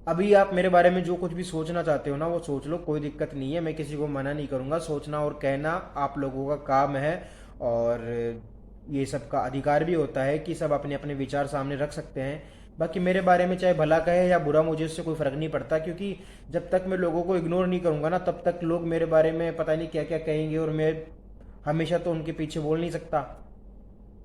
अभी आप मेरे बारे में जो कुछ भी सोचना चाहते हो ना वो सोच लो, कोई दिक्कत नहीं है, मैं किसी को मना नहीं करूंगा। सोचना और कहना आप लोगों का काम है और ये सब का अधिकार भी होता है कि सब अपने अपने विचार सामने रख सकते हैं। बाकी मेरे बारे में चाहे भला कहे या बुरा, मुझे उससे कोई फर्क नहीं पड़ता, क्योंकि जब तक मैं लोगों को इग्नोर नहीं करूंगा ना तब तक लोग मेरे बारे में पता नहीं क्या क्या कहेंगे और मैं हमेशा तो उनके पीछे बोल नहीं सकता।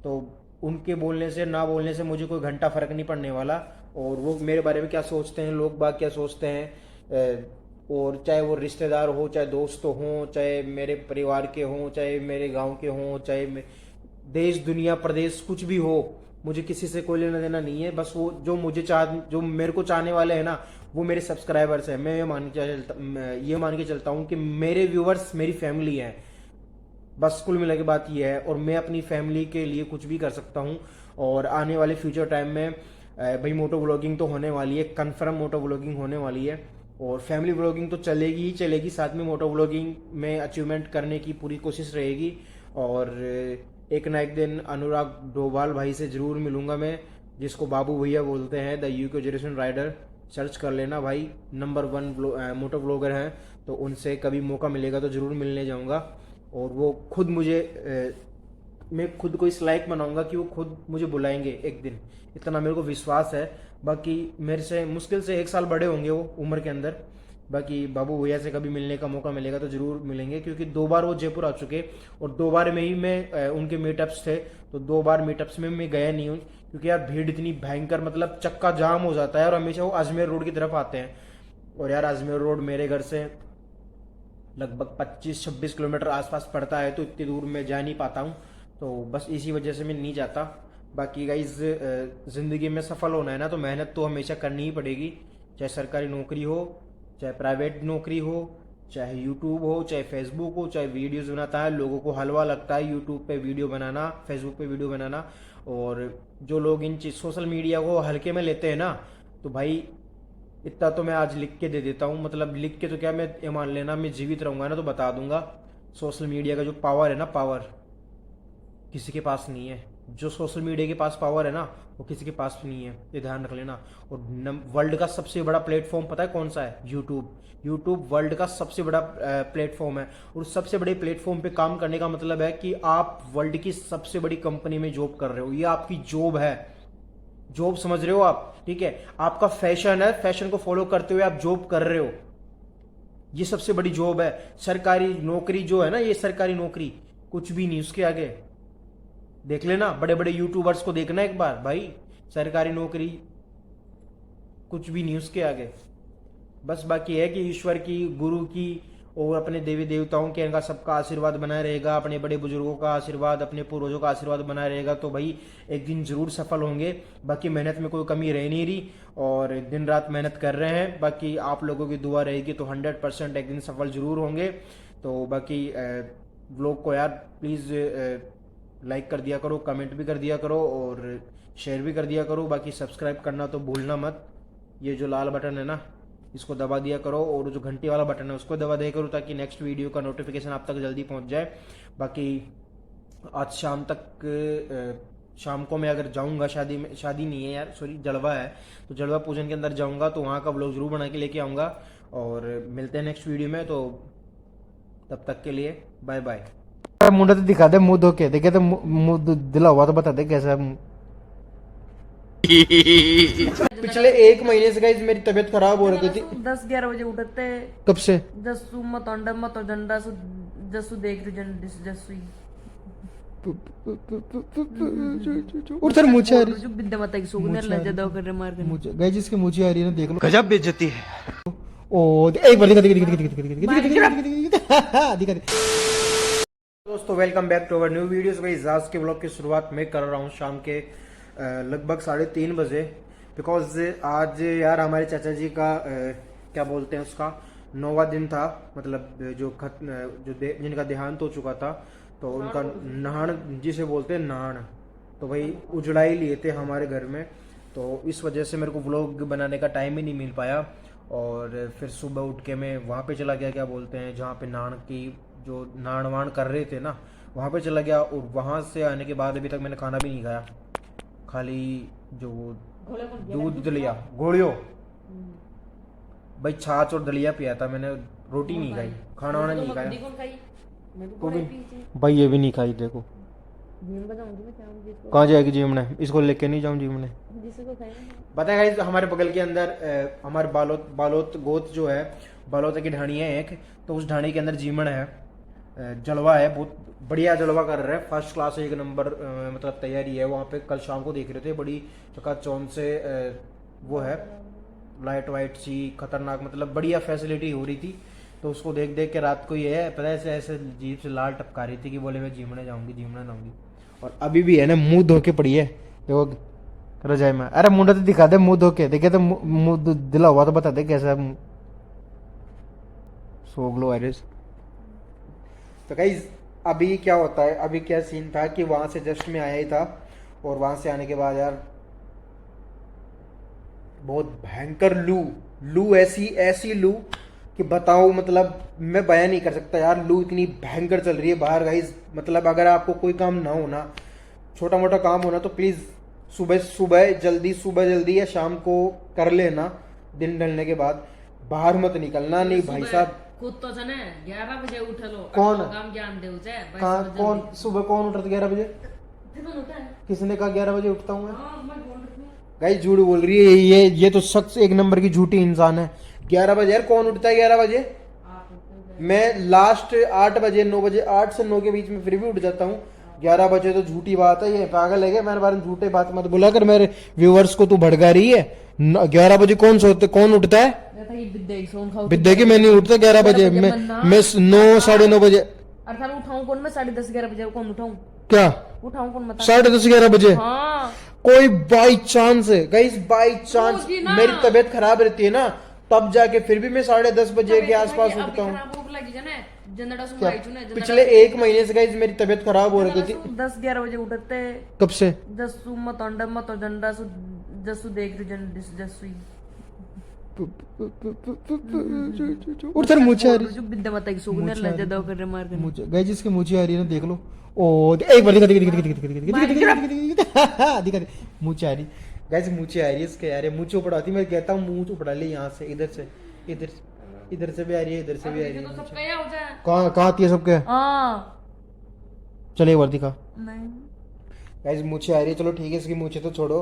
तो उनके बोलने से ना बोलने से मुझे कोई घंटा फर्क नहीं पड़ने वाला। और वो मेरे बारे में क्या सोचते हैं, लोग बाग क्या सोचते हैं, और चाहे वो रिश्तेदार हो, चाहे दोस्त हों, चाहे मेरे परिवार के हों, चाहे मेरे गांव के हों, चाहे देश दुनिया प्रदेश कुछ भी हो, मुझे किसी से कोई लेना देना नहीं है। बस वो जो मेरे को चाहने वाले हैं ना वो मेरे सब्सक्राइबर्स हैं। मैं ये मान के चलता हूँ कि मेरे व्यूवर्स मेरी फैमिली है। बस कुल मिला के बात ये है और मैं अपनी फैमिली के लिए कुछ भी कर सकता हूँ। और आने वाले फ्यूचर टाइम में भाई मोटो व्लॉगिंग तो होने वाली है, कन्फर्म मोटो व्लॉगिंग होने वाली है और फैमिली व्लॉगिंग तो चलेगी ही चलेगी, साथ में मोटो व्लॉगिंग में अचीवमेंट करने की पूरी कोशिश रहेगी। और एक ना एक दिन अनुराग डोभाल भाई से ज़रूर मिलूंगा मैं, जिसको बाबू भैया बोलते हैं, the UK generation rider. Search कर लेना भाई, नंबर 1 मोटो व्लॉगर हैं, तो उनसे कभी मौका मिलेगा तो ज़रूर मिलने जाऊँगा। और वो खुद मैं खुद को इस लायक बनाऊंगा कि वो खुद मुझे बुलाएंगे एक दिन, इतना मेरे को विश्वास है। बाकी मेरे से मुश्किल से 1 साल बड़े होंगे वो उम्र के अंदर। बाकी बाबू भैया से कभी मिलने का मौका मिलेगा तो ज़रूर मिलेंगे, क्योंकि 2 बार वो जयपुर आ चुके और 2 बार में ही मैं उनके मीटअप्स थे, तो 2 बार मीटअप्स में मैं गया नहीं हूँ, क्योंकि यार भीड़ इतनी भयंकर, मतलब चक्का जाम हो जाता है और हमेशा वो अजमेर रोड की तरफ आते हैं। और यार अजमेर रोड मेरे घर से लगभग 25-26 किलोमीटर आसपास पड़ता है, तो इतनी दूर मैं जा नहीं पाता हूँ, तो बस इसी वजह से मैं नहीं जाता। बाकी गाइज ज़िंदगी में सफल होना है ना तो मेहनत तो हमेशा करनी ही पड़ेगी, चाहे सरकारी नौकरी हो, चाहे प्राइवेट नौकरी हो, चाहे यूट्यूब हो, चाहे फेसबुक हो, चाहे वीडियोस बनाता है। लोगों को हलवा लगता है यूट्यूब पे वीडियो बनाना, फेसबुक पे वीडियो बनाना, और जो लोग इन चीज सोशल मीडिया को हल्के में लेते हैं ना, तो भाई इतना तो मैं आज लिख के दे देता हूँ, मतलब लिख के तो क्या, मैं ये मान लेना मैं जीवित रहूंगा ना तो बता दूंगा, सोशल मीडिया का जो पावर है ना, पावर किसी के पास नहीं है। जो सोशल मीडिया के पास पावर है ना वो किसी के पास नहीं है, ये ध्यान रख लेना। और वर्ल्ड का सबसे बड़ा प्लेटफॉर्म पता है कौन सा है? यूट्यूब। यूट्यूब वर्ल्ड का सबसे बड़ा प्लेटफॉर्म है, और सबसे बड़े प्लेटफॉर्म पे काम करने का मतलब है कि आप वर्ल्ड की सबसे बड़ी कंपनी में जॉब कर रहे हो, ये आपकी जॉब है। जॉब समझ रहे हो आप, ठीक है, आपका फैशन है, फैशन को फॉलो करते हुए आप जॉब कर रहे हो, ये सबसे बड़ी जॉब है। सरकारी नौकरी जो है ना, ये सरकारी नौकरी कुछ भी नहीं उसके आगे। देख लेना बड़े बड़े यूट्यूबर्स को, देखना एक बार भाई, सरकारी नौकरी कुछ भी नहीं उसके आगे। बस बाकी है कि ईश्वर की, गुरु की और अपने देवी देवताओं के, इनका सबका आशीर्वाद बना रहेगा, अपने बड़े बुजुर्गों का आशीर्वाद, अपने पूर्वजों का आशीर्वाद बना रहेगा, तो भाई एक दिन जरूर सफल होंगे। बाकी मेहनत में कोई कमी रह नहीं रही और दिन रात मेहनत कर रहे हैं। बाकी आप लोगों की दुआ रहेगी तो 100% एक दिन सफल जरूर होंगे। तो बाकी व्लॉग को यार प्लीज़ लाइक कर दिया करो, कमेंट भी कर दिया करो और शेयर भी कर दिया करो। बाकी सब्सक्राइब करना तो भूलना मत। ये जो लाल बटन है ना, इसको दबा दिया करो और जो घंटी वाला बटन है उसको दबा दिया करो, ताकि नेक्स्ट वीडियो का नोटिफिकेशन आप तक जल्दी पहुंच जाए। बाकी आज शाम तक, शाम को मैं अगर जाऊंगा शादी में, शादी नहीं है यार सॉरी, जलवा है, तो जलवा पूजन के अंदर जाऊंगा, तो वहाँ का व्लॉग जरूर बना के लेके आऊँगा। और मिलते हैं नेक्स्ट वीडियो में, तो तब तक के लिए बाय बाय। मुंडा तो दिखा दे, मुंह धो के देखे तो मुंह दिला हुआ तो बता दे कैसा। पिछले 1 महीने से गाइस मेरी तबीयत खराब हो रही थी। 10-11 बजे उठते। कब से? जसू मत अंडा मत जंडा सु जसू देख रही जसुई उधर मुझे आ रही, जो विद्या माता की सोगने लज्जा दो कर मार कर मुझे गाइस जिसके मुझे आ रही है ना, देख लो। गजब बेइज्जती है। ओ एक बार दिखा। दोस्तों welcome back to our new videos. Guys आज के व्लॉग की शुरुआत मैं कर रहा हूँ शाम के लगभग 3:30 बजे, बिकॉज आज यार हमारे चाचा जी का क्या बोलते हैं उसका 9वां दिन था, मतलब जिनका देहांत हो चुका था, तो उनका नहान जिसे बोलते हैं नहान, तो भाई उजड़ा ही लिए थे हमारे घर में, तो इस वजह से मेरे को व्लॉग बनाने का टाइम ही नहीं मिल पाया। और फिर सुबह उठ के मैं वहाँ पे चला गया, क्या बोलते हैं जहाँ पे नान की जो नान वान कर रहे थे ना, वहाँ पे चला गया। और वहाँ से आने के बाद अभी तक मैंने खाना भी नहीं खाया, खाली जो दूध दलिया गोलियों भाई छाछ और दलिया पिया था मैंने, रोटी नहीं खाई, खाना वाना नहीं खाया, तो भी भाई ये भी नहीं खाई। देखो कहाँ जाएगी जिम ने, इसको लेके नहीं जाऊँ जिम ने। पता है गाइस हमारे बगल के अंदर हमारे बालोत गोत जो है, बालोत की ढाणी है एक, तो उस ढाणी के अंदर जीमन है, जलवा है, बहुत बढ़िया जलवा कर रहे हैं, फर्स्ट क्लास 1 नंबर मतलब तैयारी है वहाँ पे। कल शाम को देख रहे थे, बड़ी चकाचौंध से वो है, लाइट वाइट सी खतरनाक, मतलब बढ़िया फैसिलिटी हो रही थी। तो उसको देख देख के रात को ये है पता है ऐसे जीप से लाल टपका रही थी कि बोले मैं जिमने जाऊंगी जिमने जाऊंगी। और अभी भी है ना मुंह धो के पड़ी है, देखो रजाई में। अरे मुंडा तो दिखा दे, मुंह धो के देखे तो मुंह दिला हुआ तो बता दे कैसा सोगलो वायरस। तो गाइस अभी क्या होता है, अभी क्या सीन था कि वहां से जस्ट में आया ही था, और वहां से आने के बाद यार बहुत भयंकर लू ऐसी लू कि बताओ, मतलब मैं बयान नहीं कर सकता यार, लू इतनी भयंकर चल रही है बाहर गाइस। मतलब अगर आपको कोई काम ना हो ना, छोटा मोटा काम हो ना, तो प्लीज सुबह जल्दी या शाम को कर लेना, दिन ढलने के बाद बाहर मत निकलना। नहीं भाई साहब खुद तो जने 11 बजे उठ लो, कौन काम ज्ञान देव से कौन सुबह कौन उठता 11 बजे? किसने कहा 11 बजे उठता हूँ मैं? गाइस झूठ बोल रही है ये तो शख्स एक नंबर की झूठी इंसान है। 11 बजे यार कौन उठता है 11 बजे? मैं लास्ट 8 बजे 9 बजे 8 से 9 के बीच में फिर भी उठ जाता हूँ। 11 बजे तो झूठी बात है, ये पागल है क्या? मेरे बारे में झूठे बात मत बोला कर, मेरे व्यूअर्स को तू भड़का रही है। 11 बजे कौन उठता है? विद्या की मैं नहीं उठता 11 बजे, मैं 9 साढ़े 9 बजे। उठाऊं कौन मैं? 10:30-11 बजे कौन उठाऊं? क्या उठाऊं कौन? 10:30-11 बजे? हाँ। कोई बाई चांस है गाइस, बाई चांस मेरी तबीयत खराब रहती है ना, तब जाके फिर भी मैं 10:30 बजे के आसपास उठता हूँ। पिछले 1 महीने से गाइस मेरी तबीयत खराब हो रही थी। 10-11 बजे उठते। कब से? जसू मत अंडा मत जंडा सु जसू देख रही जसुई उधर मुझे आ रही, जो विद्या माता की सोगने लज्जा दो कर मार कर मुझे गाइस जिसके मुझे आ रही है ना, देख लो। ओ एक बार दिखा मुझे आ रही गाइस, मुझे आ रही है इसके यार, मुझे उपड़ाती, मैं कहता हूँ मुंह उपड़ा ले यहाँ से, इधर से इधर से भी आ रही है, इधर से भी आ रही है। कहाँ आती है सबके? चले एक बार दिखा। नहीं गाइस मुझे आ रही है, चलो ठीक है, इसकी मुझे तो छोड़ो,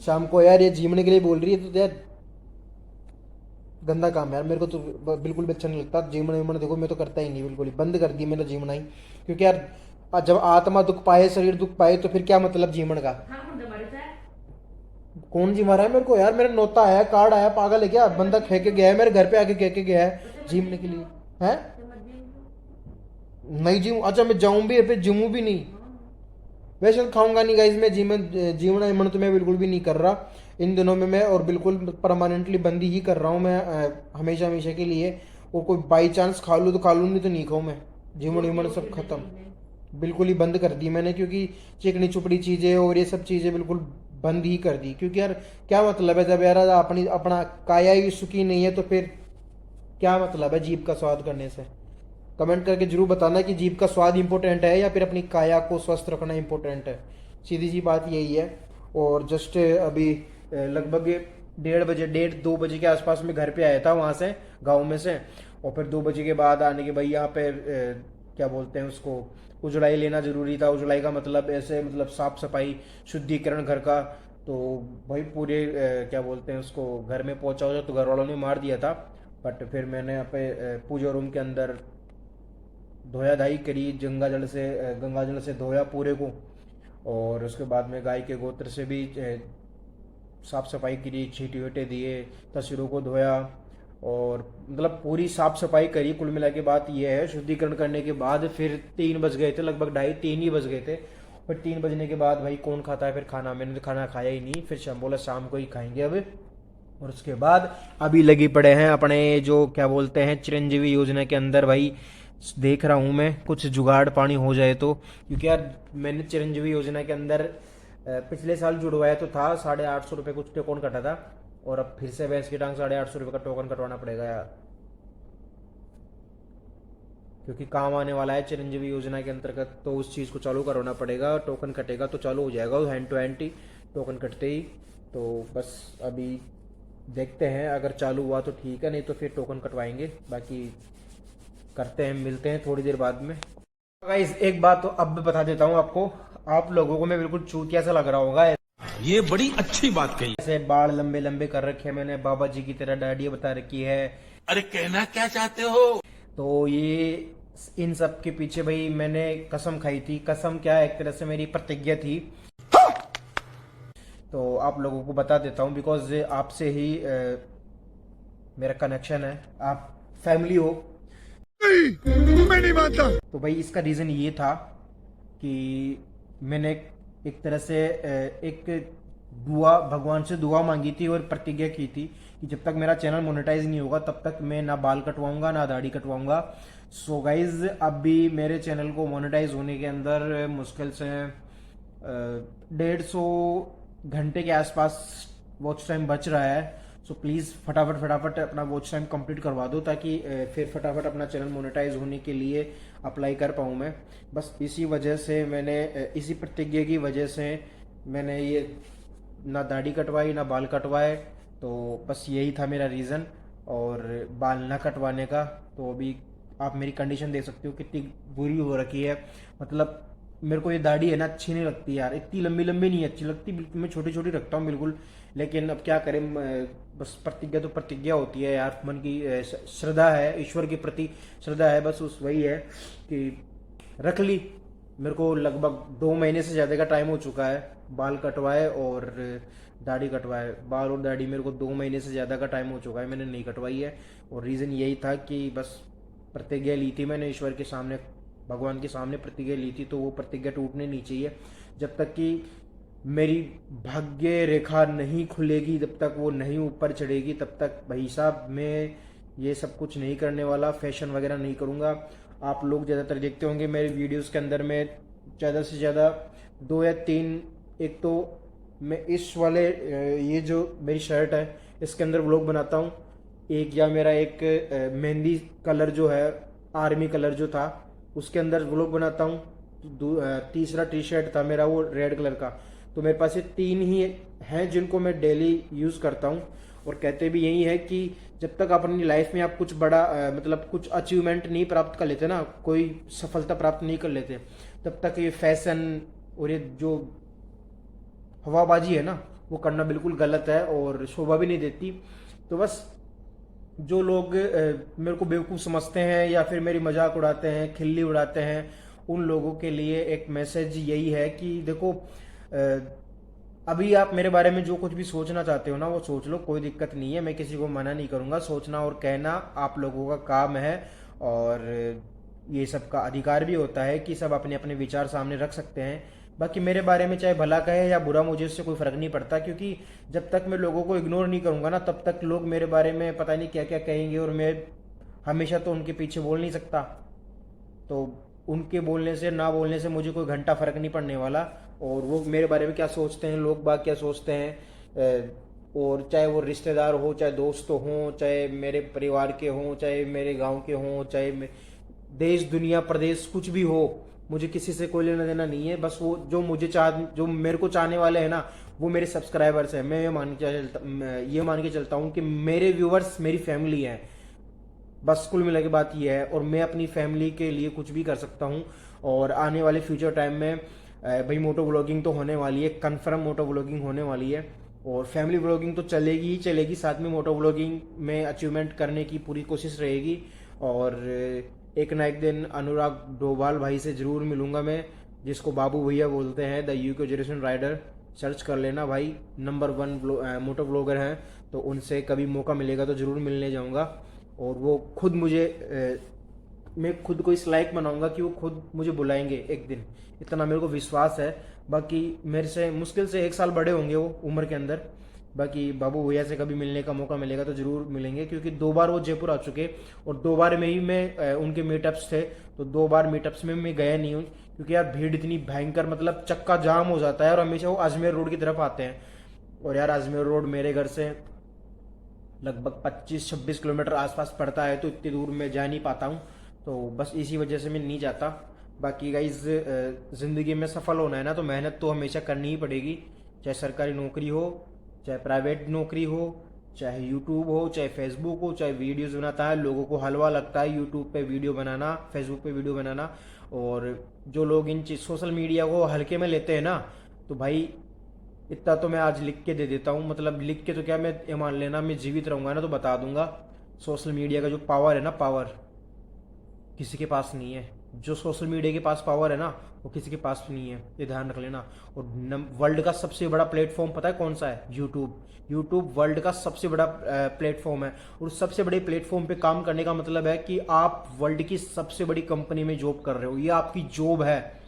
शाम को यार ये जीमने के लिए बोल रही है तो यार गंदा काम है यार, मेरे को तो बिल्कुल भी अच्छा नहीं लगता जीमना वीमना। देखो मैं तो करता ही नहीं, बिल्कुल ही बंद कर दी मैंने जीमना ही, क्योंकि यार जब आत्मा दुख पाए, शरीर दुख पाए, तो फिर क्या मतलब जीवन का। कौन जी मारा है मेरे को यार? मेरा नोता आया, कार्ड आया, पागल है क्या? बंदा कह के गया है मेरे घर पे आके, कह के गया है जीमने के लिए है। नहीं जीव, अच्छा मैं जाऊं भी फिर जिमू भी नहीं। वैसे तो खाऊंगा नहीं गाइस मैं जीवना ईमन तो मैं बिल्कुल भी नहीं कर रहा इन दिनों में मैं, और बिल्कुल परमानेंटली बंदी ही कर रहा हूँ मैं हमेशा हमेशा के लिए। और कोई बाई चांस खा लूँ तो खा लूँ, नहीं तो नहीं खाऊँ मैं। जीवन ईमन सब खत्म, बिल्कुल ही बंद कर दी मैंने, क्योंकि चिकनी चुपड़ी चीज़ें और ये सब चीज़ें बिल्कुल बंद ही कर दी। क्योंकि यार क्या मतलब है, जब यार अपनी अपना काया ही सुखी नहीं है तो फिर क्या मतलब है जीभ का स्वाद करने से। कमेंट करके जरूर बताना कि जीभ का स्वाद इंपॉर्टेंट है या फिर अपनी काया को स्वस्थ रखना इंपॉर्टेंट है। सीधी सी बात यही है। और जस्ट अभी लगभग 1:30 1:30 2 बजे के आसपास में घर पे आया था वहाँ से, गाँव में से। और फिर 2 बजे के बाद आने के भाई यहाँ पे क्या बोलते हैं उसको, उजड़ाई लेना जरूरी था। उजड़ाई का मतलब ऐसे मतलब साफ सफाई शुद्धिकरण घर का। तो भाई पूरे क्या बोलते हैं उसको, घर में पहुंचा हो तो घर वालों ने मार दिया था। बट फिर मैंने यहाँ पे पूजा रूम के अंदर धोया धाई करी, गंगा जल से धोया पूरे को। और उसके बाद में गाय के गोत्र से भी साफ सफाई करी, छींटे वीटे दिए, तस्वीरों को धोया, और मतलब पूरी साफ सफाई करी। कुल मिला के बात यह है, शुद्धिकरण करने के बाद फिर 3 बज गए थे, लगभग 2:30 3 ही बज गए थे। फिर 3 बजने के बाद भाई कौन खाता है फिर खाना, मैंने तो खाना खाया ही नहीं। फिर शाम बोला शाम को ही खाएंगे अब। और उसके बाद अभी लगी पड़े हैं अपने जो क्या बोलते हैं चिरंजीवी योजना के अंदर भाई। देख रहा हूँ मैं कुछ जुगाड़ पानी हो जाए तो, क्योंकि यार मैंने चिरंजीवी योजना के अंदर पिछले साल जुड़वाया तो था, 850 रुपये कुछ टोकन कटा था। और अब फिर से भैंस की टांग 850 रुपये का टोकन कटवाना पड़ेगा यार, क्योंकि काम आने वाला है चिरंजीवी योजना के अंतर्गत। तो उस चीज़ को चालू करवाना पड़ेगा, टोकन कटेगा तो चालू हो जाएगा हैंड टू हैंड ही, टोकन कटते ही। तो बस अभी देखते हैं, अगर चालू हुआ तो ठीक है, नहीं तो फिर टोकन कटवाएंगे। बाकी करते हैं, मिलते हैं थोड़ी देर बाद में। गाइस एक बात तो अब बता देता हूँ आपको, आप लोगों को मैं बिल्कुल चूतिया सा लग रहा होगा। ये बड़ी अच्छी बात कही। ऐसे बाल लंबे लंबे कर रखे हैं मैंने, बाबा जी की तरह दाढ़ी बता रखी है। अरे कहना क्या चाहते हो? तो ये इन सब के पीछे भाई मैंने कसम खाई थी। कसम क्या, एक तरह से मेरी प्रतिज्ञा थी। तो आप लोगों को बता देता हूँ, बिकॉज आपसे ही मेरा कनेक्शन है, आप फैमिली हो। मैं नहीं मानता। तो भाई इसका रीज़न ये था कि मैंने एक तरह से एक दुआ, भगवान से दुआ मांगी थी और प्रतिज्ञा की थी कि जब तक मेरा चैनल मोनेटाइज नहीं होगा तब तक मैं ना बाल कटवाऊंगा ना दाढ़ी कटवाऊंगा। सो गाइज अभी मेरे चैनल को मोनेटाइज होने के अंदर मुश्किल से 150 घंटे के आसपास वॉच टाइम बच रहा है। सो प्लीज़ फटाफट अपना वॉच टाइम कंप्लीट करवा दो, ताकि फिर फटाफट अपना चैनल मोनेटाइज होने के लिए अप्लाई कर पाऊँ मैं। बस इसी वजह से मैंने, इसी प्रतिज्ञा की वजह से मैंने ये ना दाढ़ी कटवाई ना बाल कटवाए। तो बस यही था मेरा रीज़न, और बाल ना कटवाने का। तो अभी आप मेरी कंडीशन देख सकते हो कितनी बुरी हो रखी है। मतलब मेरे को ये दाढ़ी है ना अच्छी नहीं लगती यार, इतनी लंबी लंबी नहीं अच्छी लगती, बिल्कुल मैं छोटी छोटी रखता हूँ बिल्कुल। लेकिन अब क्या करें, बस प्रतिज्ञा तो प्रतिज्ञा होती है यार, मन की श्रद्धा है, ईश्वर के प्रति श्रद्धा है, बस उस वही है कि रख ली। मेरे को लगभग 2 महीने से ज़्यादा का टाइम हो चुका है बाल कटवाए और दाढ़ी कटवाए। बाल और दाढ़ी मेरे को 2 महीने से ज़्यादा का टाइम हो चुका है, मैंने नहीं कटवाई है। और रीज़न यही था कि बस प्रतिज्ञा ली थी मैंने ईश्वर के सामने, भगवान के सामने प्रतिज्ञा ली थी, तो वो प्रतिज्ञा टूटने नहीं चाहिए। जब तक कि मेरी भाग्य रेखा नहीं खुलेगी, जब तक वो नहीं ऊपर चढ़ेगी, तब तक भाई साहब मैं ये सब कुछ नहीं करने वाला, फैशन वगैरह नहीं करूँगा। आप लोग ज़्यादातर देखते होंगे मेरे वीडियोस के अंदर में ज़्यादा से ज़्यादा 2 या 3, एक तो मैं इस वाले ये जो मेरी शर्ट है इसके अंदर व्लॉग बनाता हूँ, एक या मेरा एक मेहंदी कलर जो है, आर्मी कलर जो था उसके अंदर व्लॉग बनाता हूँ। तीसरा टी शर्ट था मेरा वो रेड कलर का। तो मेरे पास ये 3 ही हैं जिनको मैं डेली यूज़ करता हूँ। और कहते भी यही है कि जब तक आप अपनी लाइफ में आप कुछ बड़ा मतलब कुछ अचीवमेंट नहीं प्राप्त कर लेते ना, कोई सफलता प्राप्त नहीं कर लेते, तब तक ये फैशन और ये जो हवाबाजी है ना, वो करना बिल्कुल गलत है और शोभा भी नहीं देती। तो बस जो लोग मेरे को बेवकूफ़ समझते हैं या फिर मेरी मजाक उड़ाते हैं, खिल्ली उड़ाते हैं, उन लोगों के लिए एक मैसेज यही है कि देखो, अभी आप मेरे बारे में जो कुछ भी सोचना चाहते हो ना वो सोच लो, कोई दिक्कत नहीं है, मैं किसी को मना नहीं करूंगा। सोचना और कहना आप लोगों का काम है और ये सब का अधिकार भी होता है कि सब अपने अपने विचार सामने रख सकते हैं। बाकी मेरे बारे में चाहे भला कहे या बुरा, मुझे उससे कोई फर्क नहीं पड़ता, क्योंकि जब तक मैं लोगों को इग्नोर नहीं करूंगा ना तब तक लोग मेरे बारे में पता नहीं क्या क्या कहेंगे और मैं हमेशा तो उनके पीछे बोल नहीं सकता। तो उनके बोलने से ना बोलने से मुझे कोई घंटा फर्क नहीं पड़ने वाला, और वो मेरे बारे में क्या सोचते हैं, लोग बाग क्या सोचते हैं, और चाहे वो रिश्तेदार हो, चाहे दोस्त हो, चाहे मेरे परिवार के हों, चाहे मेरे गांव के हों, चाहे देश दुनिया प्रदेश कुछ भी हो, मुझे किसी से कोई लेना देना नहीं है। बस वो जो मेरे को चाहने वाले हैं ना वो मेरे सब्सक्राइबर्स हैं। मैं ये मान के चलता हूँ कि मेरे व्यूवर्स मेरी फैमिली है। बस कुल मिला के बात ये है, और मैं अपनी फैमिली के लिए कुछ भी कर सकता हूँ। और आने वाले फ्यूचर टाइम में भाई मोटो व्लॉगिंग तो होने वाली है, कन्फर्म मोटो व्लॉगिंग होने वाली है, और फैमिली व्लॉगिंग तो चलेगी ही चलेगी, साथ में मोटो व्लॉगिंग में अचीवमेंट करने की पूरी कोशिश रहेगी। और एक ना एक दिन अनुराग डोभाल भाई से ज़रूर मिलूंगा मैं, जिसको बाबू भैया बोलते हैं, the UK generation rider. Search कर लेना भाई, नंबर 1 मोटो व्लॉगर हैं, तो उनसे कभी मौका मिलेगा तो ज़रूर मिलने जाऊंगा। और वो खुद मैं खुद को इस लायक बनाऊंगा कि वो खुद मुझे बुलाएंगे एक दिन, इतना मेरे को विश्वास है। बाकी मेरे से मुश्किल से 1 साल बड़े होंगे वो उम्र के अंदर। बाकी बाबू भैया से कभी मिलने का मौका मिलेगा तो ज़रूर मिलेंगे, क्योंकि 2 बार वो जयपुर आ चुके और 2 बार में ही मैं उनके मीटअप्स थे, तो 2 बार मीटअप्स में मैं गया नहीं हूँ, क्योंकि यार भीड़ इतनी भयंकर, मतलब चक्का जाम हो जाता है, और हमेशा वो अजमेर रोड की तरफ आते हैं। और यार अजमेर रोड मेरे घर से लगभग 25-26 किलोमीटर आसपास पड़ता है, तो इतनी दूर मैं जा नहीं पाता हूँ, तो बस इसी वजह से मैं नहीं जाता। बाकी गाइज, ज़िंदगी में सफल होना है ना तो मेहनत तो हमेशा करनी ही पड़ेगी, चाहे सरकारी नौकरी हो, चाहे प्राइवेट नौकरी हो, चाहे यूट्यूब हो, चाहे फेसबुक हो, चाहे वीडियोस बनाता है। लोगों को हलवा लगता है यूट्यूब पे वीडियो बनाना, फेसबुक पे वीडियो बनाना, और जो लोग इन सोशल मीडिया को हल्के में लेते हैं ना, तो भाई इतना तो मैं आज लिख के दे देता हूँ, मतलब लिख के तो क्या, मैं ये मान लेना मैं जीवित रहूंगा ना तो बता दूंगा, सोशल मीडिया का जो पावर है ना, पावर किसी के पास नहीं है। जो सोशल मीडिया के पास पावर है ना वो किसी के पास नहीं है, ये ध्यान रख लेना। और वर्ल्ड का सबसे बड़ा प्लेटफॉर्म पता है कौन सा है? यूट्यूब। यूट्यूब वर्ल्ड का सबसे बड़ा प्लेटफॉर्म है, और सबसे बड़े प्लेटफॉर्म पे काम करने का मतलब है कि आप वर्ल्ड की सबसे बड़ी कंपनी में जॉब कर रहे हो, ये आपकी जॉब है।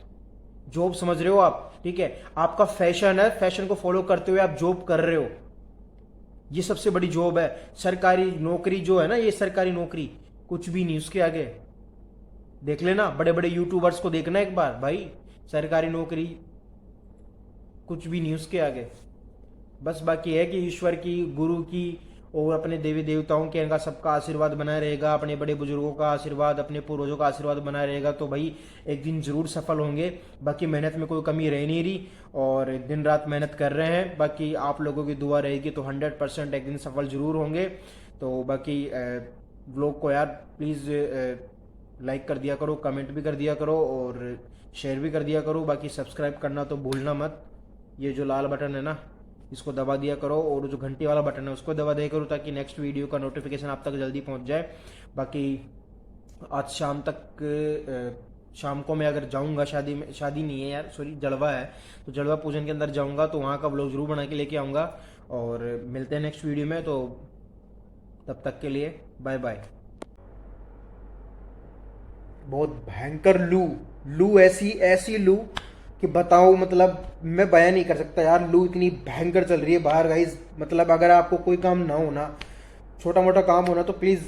जॉब समझ रहे हो आप? ठीक है, आपका फैशन है, फैशन को फॉलो करते हुए आप जॉब कर रहे हो, ये सबसे बड़ी जॉब है। सरकारी नौकरी जो है ना, ये सरकारी नौकरी कुछ भी नहीं, उसके आगे देख लेना, बड़े बड़े यूट्यूबर्स को देखना एक बार भाई, सरकारी नौकरी कुछ भी नहीं उसके आगे। बस बाकी है कि ईश्वर की, गुरु की और अपने देवी देवताओं के, इनका सबका आशीर्वाद बना रहेगा, अपने बड़े बुजुर्गों का आशीर्वाद, अपने पूर्वजों का आशीर्वाद बना रहेगा, तो भाई एक दिन जरूर सफल होंगे। बाकी मेहनत में कोई कमी रह नहीं रही, और दिन रात मेहनत कर रहे हैं। बाकी आप लोगों की दुआ रहेगी तो 100% एक दिन सफल जरूर होंगे। तो बाकी व्लॉग को यार प्लीज़ लाइक कर दिया करो, कमेंट भी कर दिया करो, और शेयर भी कर दिया करो। बाकी सब्सक्राइब करना तो भूलना मत, ये जो लाल बटन है ना इसको दबा दिया करो, और जो घंटी वाला बटन है उसको दबा दिया करो, ताकि नेक्स्ट वीडियो का नोटिफिकेशन आप तक जल्दी पहुंच जाए। बाकी आज शाम तक, शाम को मैं अगर जाऊंगा शादी में, शादी नहीं है यार सॉरी, जलवा है, तो जलवा पूजन के अंदर जाऊंगा, तो वहाँ का व्लॉग जरूर बना के लेके आऊँगा। और मिलते हैं नेक्स्ट वीडियो में, तो तब तक के लिए बाय बाय। बहुत भयंकर लू ऐसी लू कि बताओ, मतलब मैं बयान नहीं कर सकता यार, लू इतनी भयंकर चल रही है बाहर गाइस। मतलब अगर आपको कोई काम ना हो ना, छोटा मोटा काम हो ना, तो प्लीज़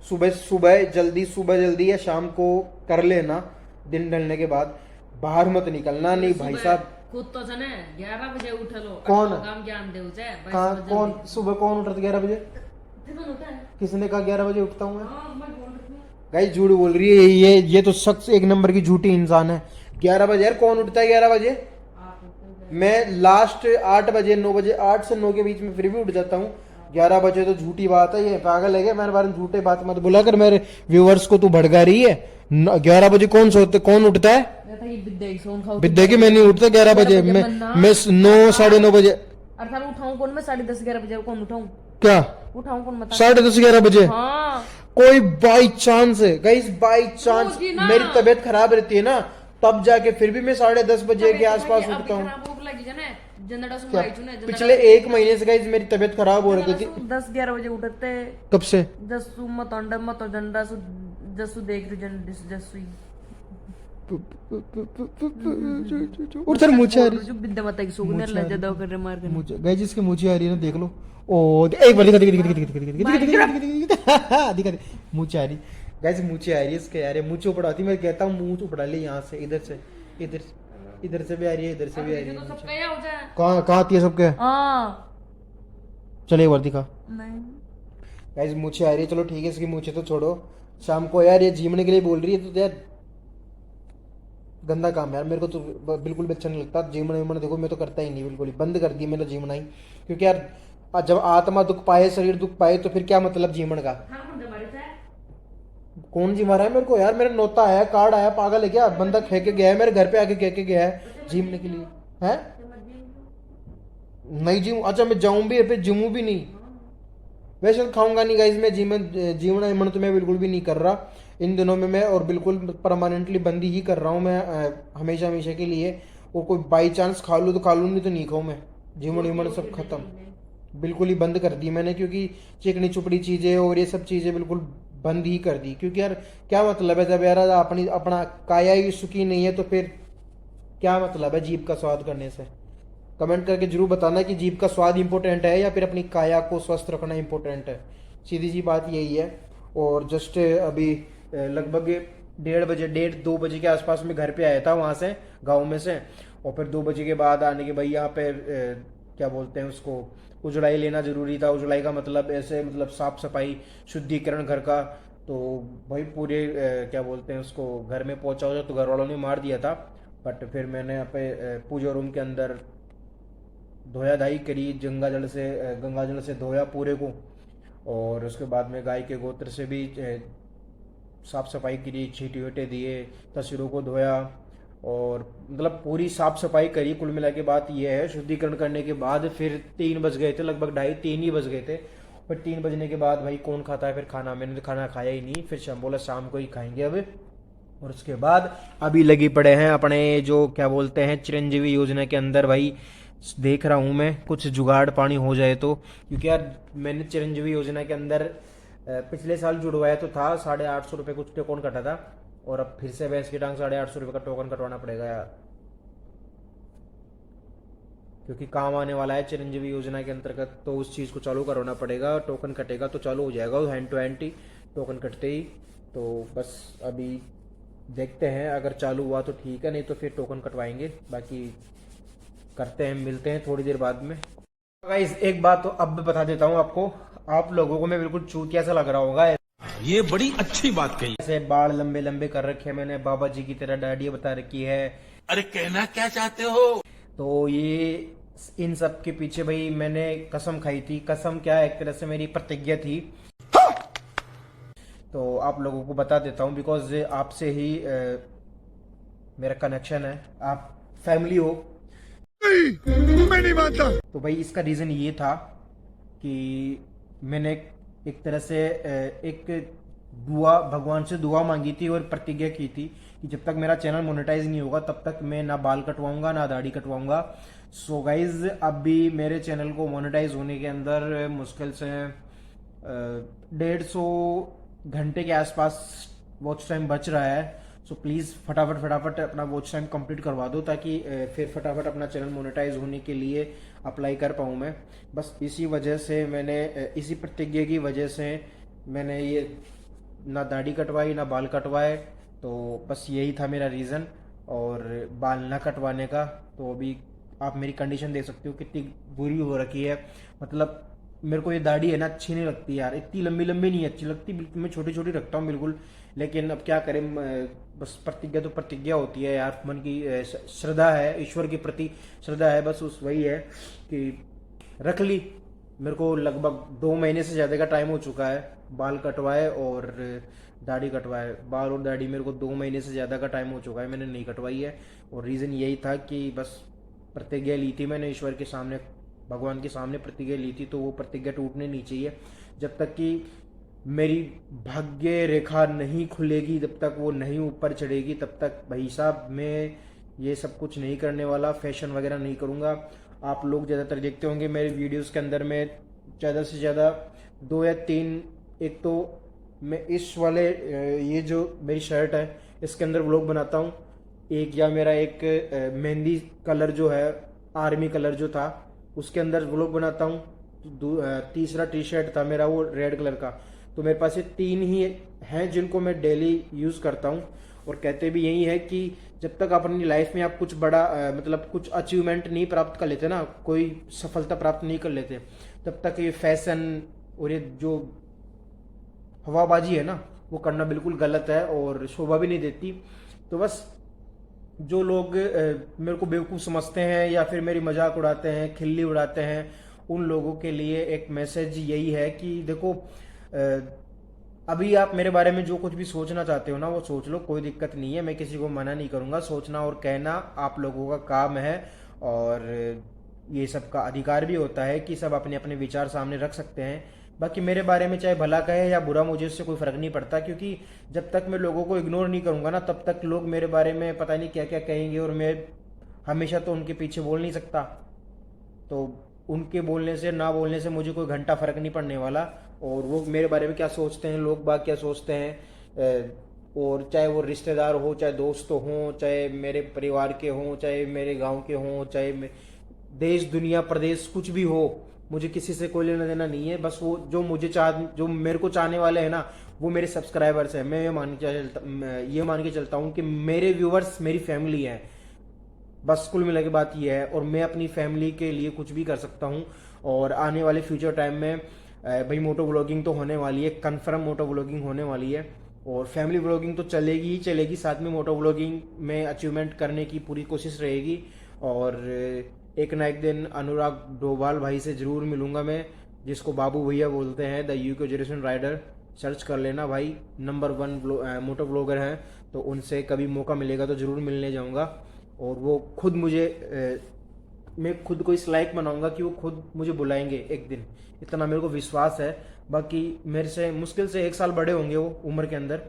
सुबह जल्दी या शाम को कर लेना, दिन ढलने के बाद बाहर मत निकलना। नहीं भाई साहब, खुद तो जने 11 बजे उठ लो, कौन काम ज्ञान देव जाए, कौन सुबह कौन उठता 11 बजे? किसने कहा 11 बजे उठता हूँ मैं? गाइस झूठ बोल रही है ये तो शख्स एक नंबर की झूठी इंसान है। 11 बजे यार कौन उठता है 11 बजे? मैं लास्ट 8 बजे 9 बजे, 8 से 9 के बीच में फिर भी उठ जाता हूँ। 11 बजे तो झूठी बात है, ये पागल है क्या? मेरे बारे में झूठे बात मत बोला कर, मेरे व्यूअर्स को तू भड़का रही है। 11 बजे कौन उठता है? विद्या की मैं नहीं उठता 11 बजे, मैं 9 साढ़े 9 बजे और थाने उठाऊं कौन? मैं 10:30-11 बजे कौन उठाऊं? क्या उठाऊं कौन बता? 10:30-11 बजे? हाँ कोई बाई चांस है गाइस, बाई चांस रोज ही ना। मेरी तबीयत खराब रहती है ना, तब जाके फिर भी मैं 10:30 बजे के आसपास उठता हूँ। भूख लगी जाने जंदड़ा सुन क्या? आई चुने पिछले 1 महीने से गाइस मेरी तबीयत खराब हो रही थी। 10-11 बजे उठते कब से? जसू मत अंडा मत जंडा सु जसू देख रही जसू और सर मुझे आ रही जो विद्या माता की सुगने ले जदा कर मार कर मुझे गाइस जिसकी मुझे आ रही है ना, देख लो। ओ एक बार दिखा दिखा मुझे आ रही गाइस, मुझे आ रही है इसके यार, मुझे उपड़ाती, मैं कहता हूँ मुंह उपड़ा ले यहाँ से, इधर से इधर से भी आ रही है, इधर से भी आ रही तो है। सब कया हो जाए। कहाँ आती है सबके? हाँ चलो एक बार दिखा नहीं गाइस, मुझे आ रही है। चलो ठीक है, इसकी मुझे तो छोड़ो, शाम को यार ये जीमने के लिए बोल रही है तो यार गंदा काम है यार, मेरे को तो बिल्कुल भी अच्छा नहीं लगता जीमना वीमना। देखो मैं तो करता ही नहीं, बिल्कुल ही बंद कर दी मैंने जीमना ही, क्योंकि यार जब आत्मा दुख पाए, शरीर दुख पाए, तो फिर क्या मतलब जीवन का? कौन जी मारा है मेरे को यार? मेरा नोता आया, कार्ड आया, पागल है क्या? बंदा कह के गया है मेरे घर पे आके, कह के गया है जीमने के लिए है। नहीं जिम, अच्छा मैं जाऊं भी फिर जिमू भी नहीं, वैसे तो खाऊंगा नहीं गाइस मैं जीवना वीमन तो मैं बिल्कुल भी नहीं कर रहा इन दिनों में मैं, और बिल्कुल परमानेंटली बंदी ही कर रहा हूँ मैं हमेशा हमेशा के लिए। और कोई बाई चांस खा लूँ तो खा लूँ, नहीं तो नहीं खाऊँ मैं। जीवन वीमन सब खत्म, बिल्कुल ही बंद कर दी मैंने, क्योंकि चिकनी चुपड़ी चीज़ें और ये सब चीज़ें बिल्कुल बंद ही कर दी। क्योंकि यार क्या मतलब है, जब यार अपना काया ही सुखी नहीं है तो फिर क्या मतलब है जीभ का स्वाद करने से? कमेंट करके जरूर बताना कि जीभ का स्वाद इंपॉर्टेंट है या फिर अपनी काया को स्वस्थ रखना इंपॉर्टेंट है। सीधी सी बात यही है। और जस्ट अभी लगभग 1:30 बजे के आसपास में घर पे आया था वहाँ से, गांव में से। और फिर 2 बजे के बाद आने के भाई यहाँ पे क्या बोलते हैं उसको, उजड़ाई लेना जरूरी था। उजड़ाई का मतलब ऐसे मतलब साफ सफाई शुद्धिकरण घर का। तो भाई पूरे क्या बोलते हैं उसको, घर में पहुंचा हो तो घर वालों ने मार दिया था। बट फिर मैंने यहाँ पे पूजा रूम के अंदर धोया धाई करी, गंगा जल से धोया पूरे को। और उसके बाद में गाय के गोत्र से भी साफ सफाई करी, छींटे वीटे दिए, तस्वीरों को धोया, और मतलब पूरी साफ सफाई करी। कुल मिला के बात यह है, शुद्धिकरण करने के बाद फिर 3 बज गए थे, लगभग 2:30-3 ही बज गए थे। फिर 3 बजने के बाद भाई कौन खाता है फिर खाना? मैंने तो खाना खाया ही नहीं, फिर शाम बोला शाम को ही खाएंगे अब। और उसके बाद अभी लगी पड़े हैं अपने जो क्या बोलते हैं चिरंजीवी योजना के अंदर। भाई देख रहा हूँ मैं कुछ जुगाड़ पानी हो जाए तो, क्योंकि यार मैंने चिरंजीवी योजना के अंदर पिछले साल जुड़वाया तो था, 850 रुपये कुछ टोकन कटा था। और अब फिर से भैंस की टांग 850 रुपये का टोकन कटवाना पड़ेगा यार, क्योंकि काम आने वाला है चिरंजीवी योजना के अंतर्गत। तो उस चीज़ को चालू करवाना पड़ेगा, टोकन कटेगा तो चालू हो जाएगा हैंड टू हैंड ही, टोकन कटते ही। तो बस अभी देखते हैं, अगर चालू हुआ तो ठीक है, नहीं तो फिर टोकन कटवाएंगे। बाकी करते हैं, मिलते हैं थोड़ी देर बाद में। गाइस एक बात तो अब बता देता हूँ आपको, आप लोगों को मैं बिल्कुल चूतिया सा लग रहा होगा। ये बड़ी अच्छी बात कही। ऐसे बाल लंबे लंबे कर रखे हैं मैंने, बाबा जी की तरह दाढ़ी बता रखी है। अरे कहना क्या चाहते हो? तो ये इन सब के पीछे भाई मैंने कसम खाई थी, कसम क्या एक तरह से मेरी प्रतिज्ञा थी। तो आप लोगों को बता देता हूँ, बिकॉज आपसे ही मेरा कनेक्शन है, आप फैमिली हो। मैं नहीं मानता। तो भाई इसका रीज़न ये था कि मैंने एक तरह से एक दुआ भगवान से दुआ मांगी थी और प्रतिज्ञा की थी कि जब तक मेरा चैनल मोनेटाइज नहीं होगा तब तक मैं ना बाल कटवाऊंगा ना दाढ़ी कटवाऊंगा। सो गाइज अभी मेरे चैनल को मोनेटाइज होने के अंदर मुश्किल से 150 घंटे के आसपास वॉच टाइम बच रहा है। सो प्लीज़ फटाफट अपना वॉच टाइम कंप्लीट करवा दो, ताकि फिर फटाफट अपना चैनल मोनेटाइज होने के लिए अप्लाई कर पाऊँ मैं। बस इसी वजह से मैंने इसी प्रतिज्ञा की वजह से मैंने ये ना दाढ़ी कटवाई ना बाल कटवाए। तो बस यही था मेरा रीज़न, और बाल ना कटवाने का। तो अभी आप मेरी कंडीशन देख सकते हो कितनी बुरी हो रखी है। मतलब मेरे को ये दाढ़ी है ना अच्छी नहीं लगती यार, इतनी लंबी लंबी नहीं अच्छी लगती, बिल्कुल मैं छोटी छोटी रखता हूँ बिल्कुल। लेकिन अब क्या करें, बस प्रतिज्ञा तो प्रतिज्ञा होती है यार, मन की श्रद्धा है, ईश्वर के प्रति श्रद्धा है, बस उस वही है कि रख ली। मेरे को लगभग 2 महीने से ज़्यादा का टाइम हो चुका है बाल कटवाए और दाढ़ी कटवाए। बाल और दाढ़ी मेरे को 2 महीने से ज़्यादा का टाइम हो चुका है, मैंने नहीं कटवाई है। और रीज़न यही था कि बस प्रतिज्ञा ली थी मैंने ईश्वर के सामने भगवान के सामने प्रतिज्ञा ली थी, तो वो प्रतिज्ञा टूटने नहीं चाहिए। जब तक कि मेरी भाग्य रेखा नहीं खुलेगी, जब तक वो नहीं ऊपर चढ़ेगी, तब तक भाई साहब मैं ये सब कुछ नहीं करने वाला, फैशन वगैरह नहीं करूँगा। आप लोग ज़्यादातर देखते होंगे मेरे वीडियोस के अंदर में ज़्यादा से ज़्यादा 2 या 3, एक तो मैं इस वाले ये जो मेरी शर्ट है इसके अंदर व्लॉग बनाता हूँ, एक या मेरा एक मेहंदी कलर जो है, आर्मी कलर जो था उसके अंदर व्लॉग बनाता हूँ, तीसरा टी शर्ट था मेरा वो रेड कलर का। तो मेरे पास ये 3 ही हैं जिनको मैं डेली यूज़ करता हूँ। और कहते भी यही है कि जब तक आप अपनी लाइफ में आप कुछ बड़ा मतलब कुछ अचीवमेंट नहीं प्राप्त कर लेते ना, कोई सफलता प्राप्त नहीं कर लेते, तब तक ये फैशन और ये जो हवाबाजी है ना वो करना बिल्कुल गलत है और शोभा भी नहीं देती। तो बस जो लोग मेरे को बेवकूफ़ समझते हैं या फिर मेरी मजाक उड़ाते हैं, खिल्ली उड़ाते हैं, उन लोगों के लिए एक मैसेज यही है कि देखो अभी आप मेरे बारे में जो कुछ भी सोचना चाहते हो ना वो सोच लो, कोई दिक्कत नहीं है, मैं किसी को मना नहीं करूंगा। सोचना और कहना आप लोगों का काम है और ये सब का अधिकार भी होता है कि सब अपने अपने विचार सामने रख सकते हैं। बाकी मेरे बारे में चाहे भला कहे या बुरा, मुझे उससे कोई फर्क नहीं पड़ता, क्योंकि जब तक मैं लोगों को इग्नोर नहीं करूंगा ना तब तक लोग मेरे बारे में पता नहीं क्या क्या कहेंगे और मैं हमेशा तो उनके पीछे बोल नहीं सकता। तो उनके बोलने से ना बोलने से मुझे कोई घंटा फर्क नहीं पड़ने वाला, और वो मेरे बारे में क्या सोचते हैं, लोग बाग क्या सोचते हैं, और चाहे वो रिश्तेदार हो, चाहे दोस्त हो, चाहे मेरे परिवार के हों, चाहे मेरे गांव के हों, चाहे देश दुनिया प्रदेश कुछ भी हो, मुझे किसी से कोई लेना देना नहीं है। बस वो जो मेरे को चाहने वाले हैं ना वो मेरे सब्सक्राइबर्स हैं। मैं ये मान के चलता हूँ कि मेरे व्यूवर्स मेरी फैमिली है। बस कुल मिला के बात ये है, और मैं अपनी फैमिली के लिए कुछ भी कर सकता हूँ। और आने वाले फ्यूचर टाइम में भाई मोटो व्लॉगिंग तो होने वाली है, कन्फर्म मोटो व्लॉगिंग होने वाली है, और फैमिली व्लॉगिंग तो चलेगी ही चलेगी, साथ में मोटो व्लॉगिंग में अचीवमेंट करने की पूरी कोशिश रहेगी। और एक ना एक दिन अनुराग डोभाल भाई से ज़रूर मिलूंगा मैं, जिसको बाबू भैया बोलते हैं, the UK generation rider. Search कर लेना भाई, नंबर 1 मोटो व्लॉगर हैं, तो उनसे कभी मौका मिलेगा तो ज़रूर मिलने जाऊंगा। और वो खुद मैं खुद को इस लायक बनाऊंगा कि वो खुद मुझे बुलाएंगे एक दिन, इतना मेरे को विश्वास है। बाकी मेरे से मुश्किल से 1 साल बड़े होंगे वो उम्र के अंदर।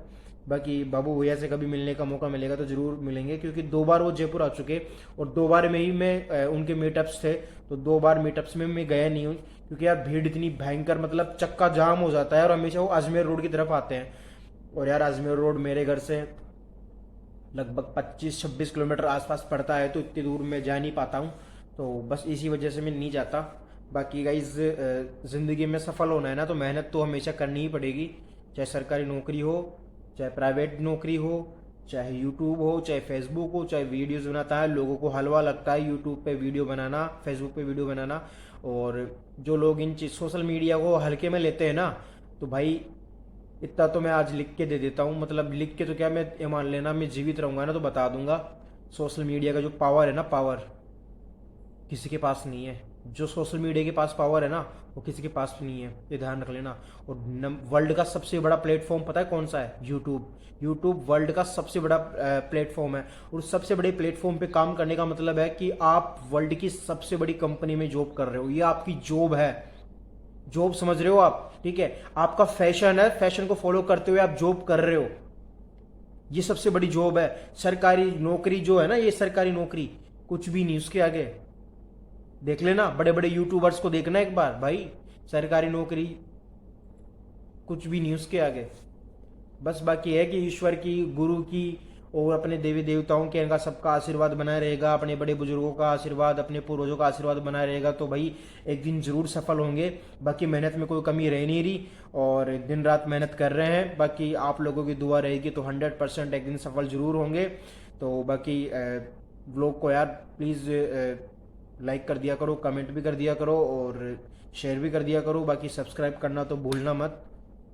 बाकी बाबू भैया से कभी मिलने का मौका मिलेगा तो ज़रूर मिलेंगे, क्योंकि 2 बार वो जयपुर आ चुके और 2 बार में ही मैं उनके मीटअप्स थे, तो 2 बार मीटअप्स में मैं गया नहीं हूँ, क्योंकि यार भीड़ इतनी भयंकर, मतलब चक्का जाम हो जाता है, और हमेशा वो अजमेर रोड की तरफ आते हैं। और यार अजमेर रोड मेरे घर से लगभग 25-26 किलोमीटर आसपास पड़ता है, तो इतनी दूर मैं जा नहीं पाता हूँ, तो बस इसी वजह से मैं नहीं जाता। बाकी गाइज ज़िंदगी में सफल होना है ना तो मेहनत तो हमेशा करनी ही पड़ेगी, चाहे सरकारी नौकरी हो, चाहे प्राइवेट नौकरी हो, चाहे यूट्यूब हो, चाहे फेसबुक हो, चाहे वीडियोस बनाता है। लोगों को हलवा लगता है यूट्यूब पे वीडियो बनाना, फेसबुक पे वीडियो बनाना, और जो लोग इन चीज सोशल मीडिया को हल्के में लेते हैं ना, तो भाई इतना तो मैं आज लिख के दे देता हूँ, मतलब लिख के तो क्या, मैं ये मान लेना मैं जीवित रहूंगा ना तो बता दूंगा, सोशल मीडिया का जो पावर है ना, पावर किसी के पास नहीं है। जो सोशल मीडिया के पास पावर है ना वो किसी के पास नहीं है, ये ध्यान रख लेना। और वर्ल्ड का सबसे बड़ा प्लेटफॉर्म पता है कौन सा है? यूट्यूब। यूट्यूब वर्ल्ड का सबसे बड़ा प्लेटफॉर्म है, और सबसे बड़े प्लेटफॉर्म पे काम करने का मतलब है कि आप वर्ल्ड की सबसे बड़ी कंपनी में जॉब कर रहे हो, ये आपकी जॉब है। जॉब समझ रहे हो आप? ठीक है, आपका फैशन है, फैशन को फॉलो करते हुए आप जॉब कर रहे हो, ये सबसे बड़ी जॉब है। सरकारी नौकरी जो है ना, ये सरकारी नौकरी कुछ भी नहीं उसके आगे। देख लेना बड़े बड़े यूट्यूबर्स को, देखना एक बार भाई, सरकारी नौकरी कुछ भी नहीं उसके आगे। बस बाकी है कि ईश्वर की, गुरु की और अपने देवी देवताओं के, इनका सबका आशीर्वाद बना रहेगा, अपने बड़े बुजुर्गों का आशीर्वाद, अपने पूर्वजों का आशीर्वाद बना रहेगा, तो भाई एक दिन जरूर सफल होंगे। बाकी मेहनत में कोई कमी रह नहीं रही, और दिन रात मेहनत कर रहे हैं। बाकी आप लोगों की दुआ रहेगी तो 100% एक दिन सफल जरूर होंगे। तो बाकी व्लॉग को यार प्लीज़ लाइक कर दिया करो, कमेंट भी कर दिया करो, और शेयर भी कर दिया करो। बाकी सब्सक्राइब करना तो भूलना मत,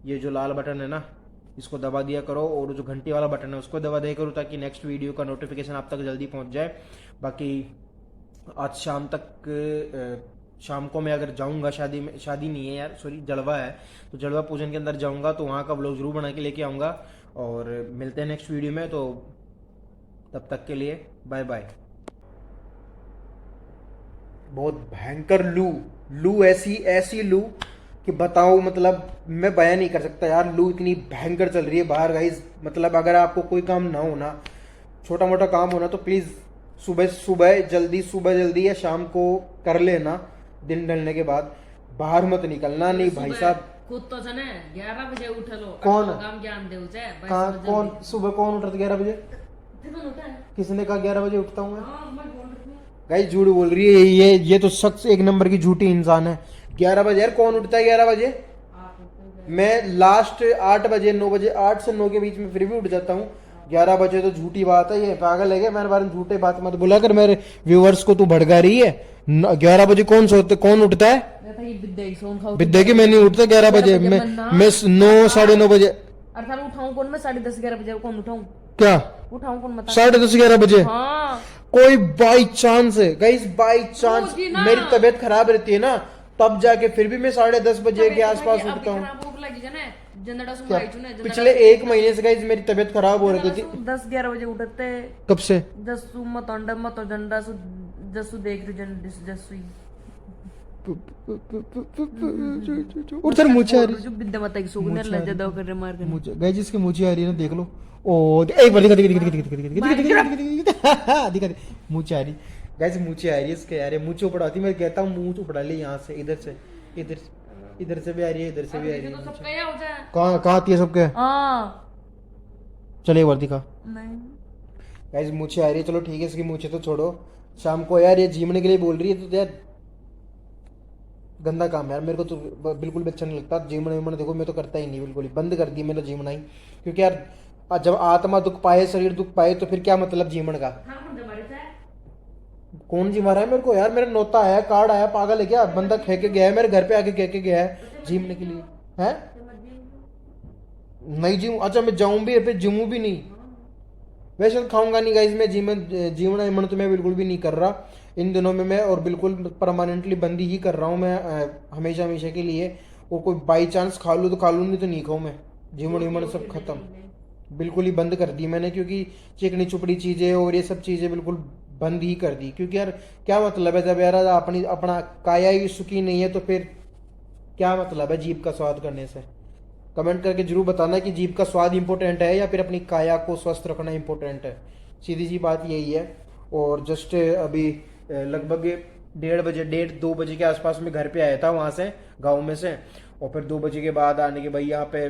ये जो लाल बटन है ना इसको दबा दिया करो, और जो घंटी वाला बटन है उसको दबा दिया करो, ताकि नेक्स्ट वीडियो का नोटिफिकेशन आप तक जल्दी पहुंच जाए। बाकी आज शाम तक, शाम को मैं अगर जाऊंगा शादी में, शादी नहीं है यार सॉरी, जलवा है, तो जलवा पूजन के अंदर जाऊंगा, तो वहाँ का व्लॉग जरूर बना के लेके आऊँगा। और मिलते हैं नेक्स्ट वीडियो में, तो तब तक के लिए बाय बाय। बहुत भयंकर लू। लू ऐसी ऐसी लू कि बताओ, मतलब मैं बयान नहीं कर सकता यार। लू इतनी भयंकर चल रही है बाहर गाइस। मतलब अगर आपको कोई काम ना होना, छोटा मोटा काम होना, तो प्लीज़ सुबह जल्दी या शाम को कर लेना, दिन ढलने के बाद। बाहर मत निकलना। नहीं भाई साहब, खुद तो जने 11 बजे उठ लो। कौन? काम ज्ञान दे उसे कहाँ? कौन सुबह कौन उठता 11 बजे? उठा है। किसने कहा 11 बजे उठता हूँ मैं? हाँ, मैं बोल रही हूँ। गाइस झूठ बोल रही है ये तो शख्स एक नंबर की झूठी इंसान है। 11 बजे यार कौन उठता है 11 बजे? आप उठते हो। मैं लास्ट 8 बजे 9 बजे 8 से 9 के बीच में फिर भी उठ जाता हूँ। 11 बजे तो झूठी बात है, ये पागल है क्या? मेरे बारे में झूठे बात मत बोला कर, मेरे व्यूअर्स को तू भड़का रही है। 11 बजे कौन सोते, कौन उठता है? मैं था ये विद्या की सोन खाओ। विद्या की मैं नहीं उठता 11 बजे। मैं 9 साढ़े 9 बजे। अर्थात उठाऊं कौन? मैं 10:30 11 बजे कौन उठाऊं? क्या उठाऊं कौन बता? 10:30 11 बजे? हाँ, कोई बाई चांस है गाइस, बाई चांस रोज ही ना। मेरी तबीयत खराब रहती है ना, तब जाके फिर भी मैं 10:30 बजे के आसपास उठता हूँ। भूख लगी जने जंदड़ा सुन क्या? आई चुने पिछले 1 महीने से गाइस मेरी तबीयत खराब हो रही थी। 10 11 बजे उठते। कब से? जसु मत अंडा मत जंडा सु जसु देख रही जसुई उठ सर मुझे आ रही जो विद्या माता की सुगने लज्जा दो कर मार कर मुझे गाइस जिसकी मुझे आ रही है ना, देख लो। ओ एक बार दिखा दिखा मुझे आ रही गाइस, मुझे आ रही है इसके यार। मुझे उपड़ाती, मैं कहता हूँ मुंह उपड़ा ले यहाँ से, इधर से इधर से भी आ रही है, इधर से भी आ रही तो है। सब कया हो जाए। कहाँ कहाँ आती है सबके? हां चलो एक बार दिखा नहीं गाइस, मुझे आ रही है। चलो ठीक है, इसकी मुझे तो छोड़ो। शाम को यार ये जीमने के लिए बोल रही है तो यार गंदा काम है यार। मेरे को तो बिल्कुल भी अच्छा नहीं लगता जीमना वीमना। देखो मैं तो करता ही नहीं, बिल्कुल ही बंद कर दी मैंने जीमना ही। क्योंकि यार जब आत्मा दुख पाए, शरीर दुख पाए, तो फिर क्या मतलब जीवन का? हां कौन जमारे से कौन जी मारा है मेरे को यार? मेरा नोता आया, कार्ड आया, पागल है क्या? बंदा कह के गया है मेरे घर पे आके, कह के गया है जीमने के लिए है। नहीं जीव, अच्छा मैं जाऊं भी फिर जिमू भी नहीं। वैसे तो खाऊंगा नहीं गाइस मैं जीवना ईमन तो मैं बिल्कुल भी नहीं कर रहा इन दिनों में मैं, और बिल्कुल परमानेंटली बंदी ही कर रहा हूँ मैं हमेशा हमेशा के लिए। और कोई बाई चांस खा लूँ तो खा लूँ, नहीं तो नहीं खाऊँ मैं। जीवन ईमन सब खत्म, बिल्कुल ही बंद कर दी मैंने। क्योंकि चिकनी चुपड़ी चीज़ें और ये सब चीज़ें बिल्कुल बंद ही कर दी। क्योंकि यार क्या मतलब है जब यार अपना काया ही सुखी नहीं है, तो फिर क्या मतलब है जीभ का स्वाद करने से? कमेंट करके जरूर बताना कि जीभ का स्वाद इंपॉर्टेंट है या फिर अपनी काया को स्वस्थ रखना इंपॉर्टेंट है। सीधी सी बात यही है। और जस्ट अभी लगभग 1:30 बजे के आसपास में घर पे आया था वहाँ से, गांव में से। और फिर 2 बजे के बाद आने के भाई यहाँ पे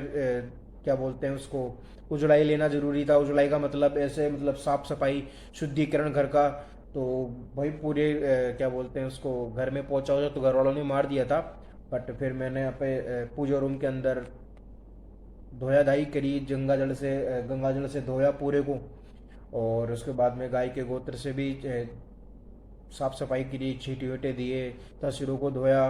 क्या बोलते हैं उसको, उजलाई लेना जरूरी था। उजलाई का मतलब ऐसे मतलब साफ सफाई शुद्धिकरण घर का। तो भाई पूरे क्या बोलते हैं उसको, घर में पहुंचा हो तो घर वालों ने मार दिया था। बट फिर मैंने यहाँ पे पूजा रूम के अंदर धोया धाई करी, गंगा जल से धोया पूरे को। और उसके बाद में गाय के गोत्र से भी साफ सफाई करी, छींटे वीटे दिए, तस्वीरों को धोया।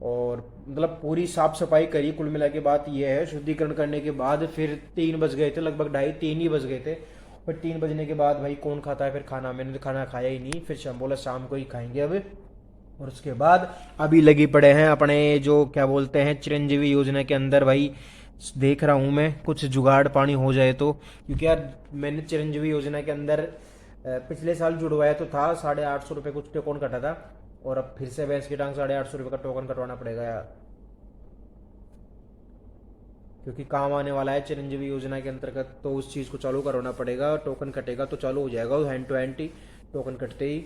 और मतलब पूरी साफ सफाई करी। कुल मिला के बात यह है, शुद्धिकरण करने के बाद फिर 3 बज गए थे, लगभग 2:30-3 ही बज गए थे। और 3 बजने के बाद भाई कौन खाता है फिर खाना? मैंने तो खाना खाया ही नहीं। फिर शाम बोला शाम को ही खाएंगे अब। और उसके बाद अभी लगी पड़े हैं अपने जो क्या बोलते हैं चिरंजीवी योजना के अंदर। भाई देख रहा हूँ मैं कुछ जुगाड़ पानी हो जाए तो। क्योंकि यार मैंने चिरंजीवी योजना के अंदर पिछले साल जुड़वाया तो था, 850 रुपये कुछ टोकन कटा था। और अब फिर से भैंस की टांग 850 रुपये का टोकन कटवाना पड़ेगा यार। क्योंकि काम आने वाला है चिरंजीवी योजना के अंतर्गत, तो उस चीज़ को चालू करवाना पड़ेगा। टोकन कटेगा तो चालू हो जाएगा हैंड टू हैंड ही, टोकन कटते ही।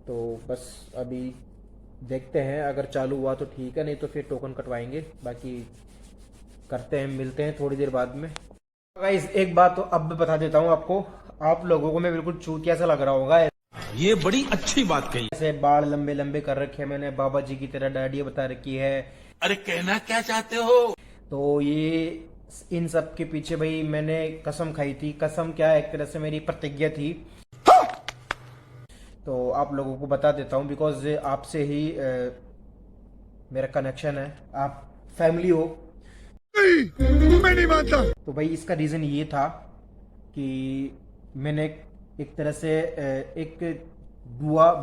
तो बस अभी देखते हैं, अगर चालू हुआ तो ठीक है, नहीं तो फिर टोकन कटवाएंगे। बाकी करते हैं, मिलते हैं थोड़ी देर बाद में। गाइस एक बात तो अब बता देता हूँ आपको, आप लोगों को मैं बिल्कुल चूतिया सा लग रहा होगा। ये बड़ी अच्छी बात कही। ऐसे बाल लंबे लंबे कर रखे हैं मैंने, बाबा जी की तरह दाढ़ी बता रखी है। अरे कहना क्या चाहते हो? तो ये इन सब के पीछे भाई मैंने कसम खाई थी। कसम क्या, एक तरह से मेरी प्रतिज्ञा थी। तो आप लोगों को बता देता हूँ, बिकॉज आपसे ही मेरा कनेक्शन है, आप फैमिली हो। मैं नहीं मानता। तो भाई इसका रीज़न ये था कि मैंने एक तरह से एक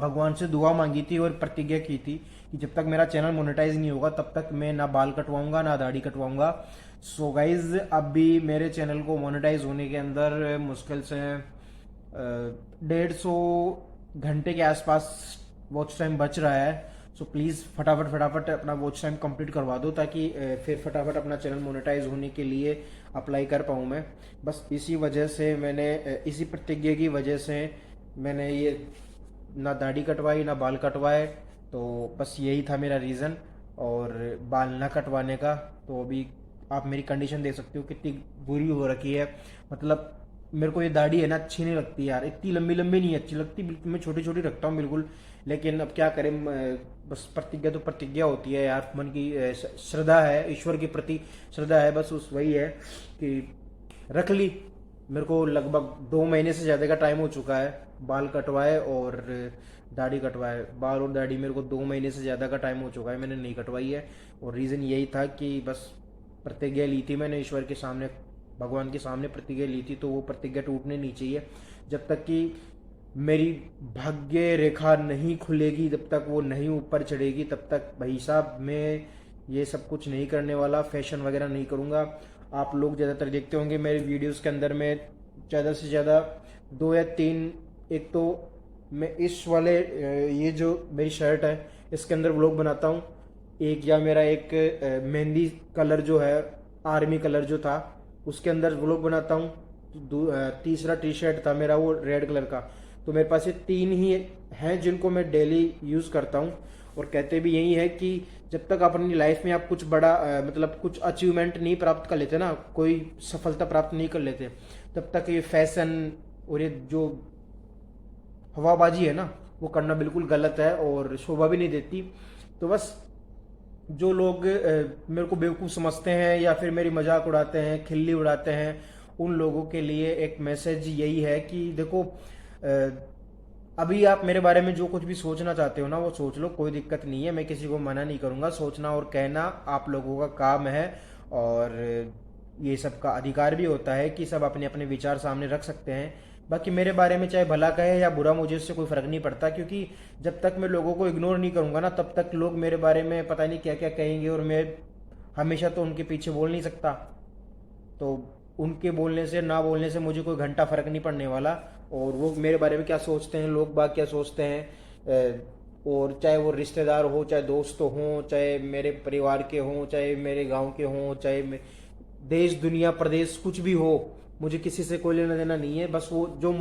भगवान से दुआ मांगी थी और प्रतिज्ञा की थी कि जब तक मेरा चैनल मोनेटाइज नहीं होगा तब तक मैं ना बाल कटवाऊंगा ना दाढ़ी कटवाऊंगा। सो गाइज अभी मेरे चैनल को मोनेटाइज होने के अंदर मुश्किल से 150 घंटे के आसपास वॉच टाइम बच रहा है। सो प्लीज़ फटाफट फटाफट अपना वॉच टाइम कंप्लीट करवा दो, ताकि फिर फटाफट अपना चैनल मोनेटाइज होने के लिए अप्लाई कर पाऊँ मैं। बस इसी वजह से मैंने इसी प्रतिज्ञा की वजह से मैंने ये ना दाढ़ी कटवाई ना बाल कटवाए। तो बस यही था मेरा रीज़न, और बाल ना कटवाने का। तो अभी आप मेरी कंडीशन देख सकते हो कितनी बुरी हो रखी है। मतलब मेरे को ये दाढ़ी है ना अच्छी नहीं लगती यार, इतनी लंबी लंबी नहीं अच्छी लगती, बिल्कुल मैं छोटी छोटी रखता हूँ बिल्कुल। लेकिन अब क्या करें, बस प्रतिज्ञा तो प्रतिज्ञा होती है यार, मन की श्रद्धा है, ईश्वर के प्रति श्रद्धा है, बस उस वही है कि रख ली। मेरे को लगभग 2 महीने से ज़्यादा का टाइम हो चुका है बाल कटवाए और दाढ़ी कटवाए। बाल और दाढ़ी मेरे को 2 महीने से ज़्यादा का टाइम हो चुका है, मैंने नहीं कटवाई है। और रीज़न यही था कि बस प्रतिज्ञा ली थी मैंने ईश्वर के सामने, भगवान के सामने प्रतिज्ञा ली थी, तो वो प्रतिज्ञा टूटनी नहीं चाहिए। जब तक कि मेरी भाग्य रेखा नहीं खुलेगी, जब तक वो नहीं ऊपर चढ़ेगी, तब तक भाई साहब मैं ये सब कुछ नहीं करने वाला, फैशन वगैरह नहीं करूँगा। आप लोग ज़्यादातर देखते होंगे मेरे वीडियोस के अंदर में ज़्यादा से ज़्यादा 2 या 3, एक तो मैं इस वाले ये जो मेरी शर्ट है इसके अंदर व्लॉग बनाता हूँ, एक या मेरा एक मेहंदी कलर जो है, आर्मी कलर जो था उसके अंदर व्लॉग बनाता हूँ। तीसरा टी शर्ट था मेरा वो रेड कलर का। तो मेरे पास ये 3 ही हैं जिनको मैं डेली यूज़ करता हूँ। और कहते भी यही है कि जब तक अपनी लाइफ में आप कुछ बड़ा मतलब कुछ अचीवमेंट नहीं प्राप्त कर लेते ना, कोई सफलता प्राप्त नहीं कर लेते, तब तक ये फैशन और ये जो हवाबाजी है ना वो करना बिल्कुल गलत है और शोभा भी नहीं देती। तो बस जो लोग मेरे को बेवकूफ़ समझते हैं या फिर मेरी मजाक उड़ाते हैं, खिल्ली उड़ाते हैं, उन लोगों के लिए एक मैसेज यही है कि देखो अभी आप मेरे बारे में जो कुछ भी सोचना चाहते हो ना वो सोच लो, कोई दिक्कत नहीं है, मैं किसी को मना नहीं करूंगा। सोचना और कहना आप लोगों का काम है, और ये सब का अधिकार भी होता है कि सब अपने अपने विचार सामने रख सकते हैं। बाकी मेरे बारे में चाहे भला कहे या बुरा, मुझे इससे कोई फर्क नहीं पड़ता, क्योंकि जब तक मैं लोगों को इग्नोर नहीं करूंगा ना तब तक लोग मेरे बारे में पता नहीं क्या क्या कहेंगे, और मैं हमेशा तो उनके पीछे बोल नहीं सकता। तो उनके बोलने से ना बोलने से मुझे कोई घंटा फर्क नहीं पड़ने वाला, और वो मेरे बारे में क्या सोचते हैं, लोग बाग क्या सोचते हैं, और चाहे वो रिश्तेदार हो, चाहे दोस्त हों, चाहे मेरे परिवार के हों, चाहे मेरे गांव के हों, चाहे देश दुनिया प्रदेश कुछ भी हो, मुझे किसी से कोई लेना देना नहीं है। बस वो जो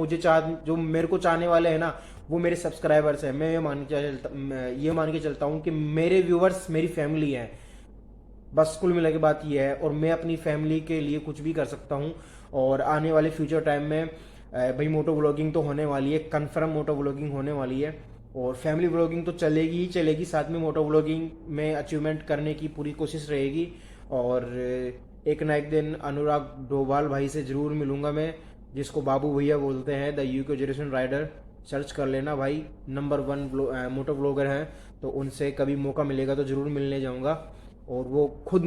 मेरे को चाहने वाले हैं ना वो मेरे सब्सक्राइबर्स हैं। मैं ये मान के चलता हूँ कि मेरे व्यूवर्स मेरी फैमिली है। बस कुल मिला के बात ये है, और मैं अपनी फैमिली के लिए कुछ भी कर सकता हूँ। और आने वाले फ्यूचर टाइम में भाई मोटो व्लॉगिंग तो होने वाली है, कन्फर्म मोटो व्लॉगिंग होने वाली है, और फैमिली व्लॉगिंग तो चलेगी ही चलेगी, साथ में मोटो व्लॉगिंग में अचीवमेंट करने की पूरी कोशिश रहेगी। और एक ना एक दिन अनुराग डोभाल भाई से ज़रूर मिलूंगा मैं, जिसको बाबू भैया बोलते हैं, the UK generation rider. Search कर लेना भाई, नंबर 1 मोटो व्लॉगर हैं, तो उनसे कभी मौका मिलेगा तो ज़रूर मिलने जाऊंगा। और वो खुद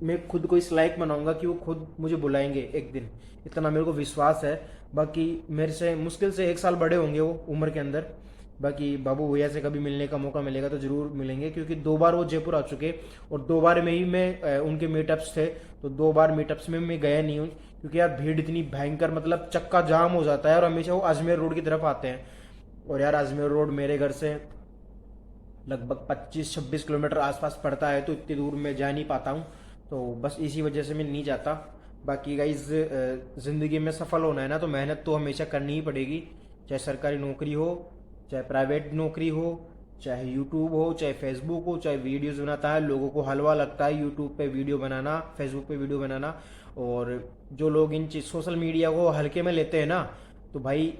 मैं खुद को इस लायक बनाऊंगा कि वो खुद मुझे बुलाएंगे एक दिन, इतना मेरे को विश्वास है। बाकी मेरे से मुश्किल से 1 साल बड़े होंगे वो उम्र के अंदर। बाकी बाबू भैया से कभी मिलने का मौका मिलेगा तो ज़रूर मिलेंगे, क्योंकि 2 बार वो जयपुर आ चुके, और 2 बार में ही मैं उनके मीटअप्स थे, तो 2 बार मीटअप्स में मैं गया नहीं हूँ, क्योंकि यार भीड़ इतनी भयंकर, मतलब चक्का जाम हो जाता है, और हमेशा वो अजमेर रोड की तरफ आते हैं। और यार अजमेर रोड मेरे घर से लगभग 25-26 किलोमीटर आसपास पड़ता है, तो इतनी दूर मैं जा नहीं पाता हूँ, तो बस इसी वजह से मैं नहीं जाता। बाकी गाइज ज़िंदगी में सफल होना है ना तो मेहनत तो हमेशा करनी ही पड़ेगी, चाहे सरकारी नौकरी हो, चाहे प्राइवेट नौकरी हो, चाहे यूट्यूब हो, चाहे फेसबुक हो, चाहे वीडियोस बनाता है। लोगों को हलवा लगता है यूट्यूब पे वीडियो बनाना, फेसबुक पे वीडियो बनाना, और जो लोग इन सोशल मीडिया को हल्के में लेते हैं ना, तो भाई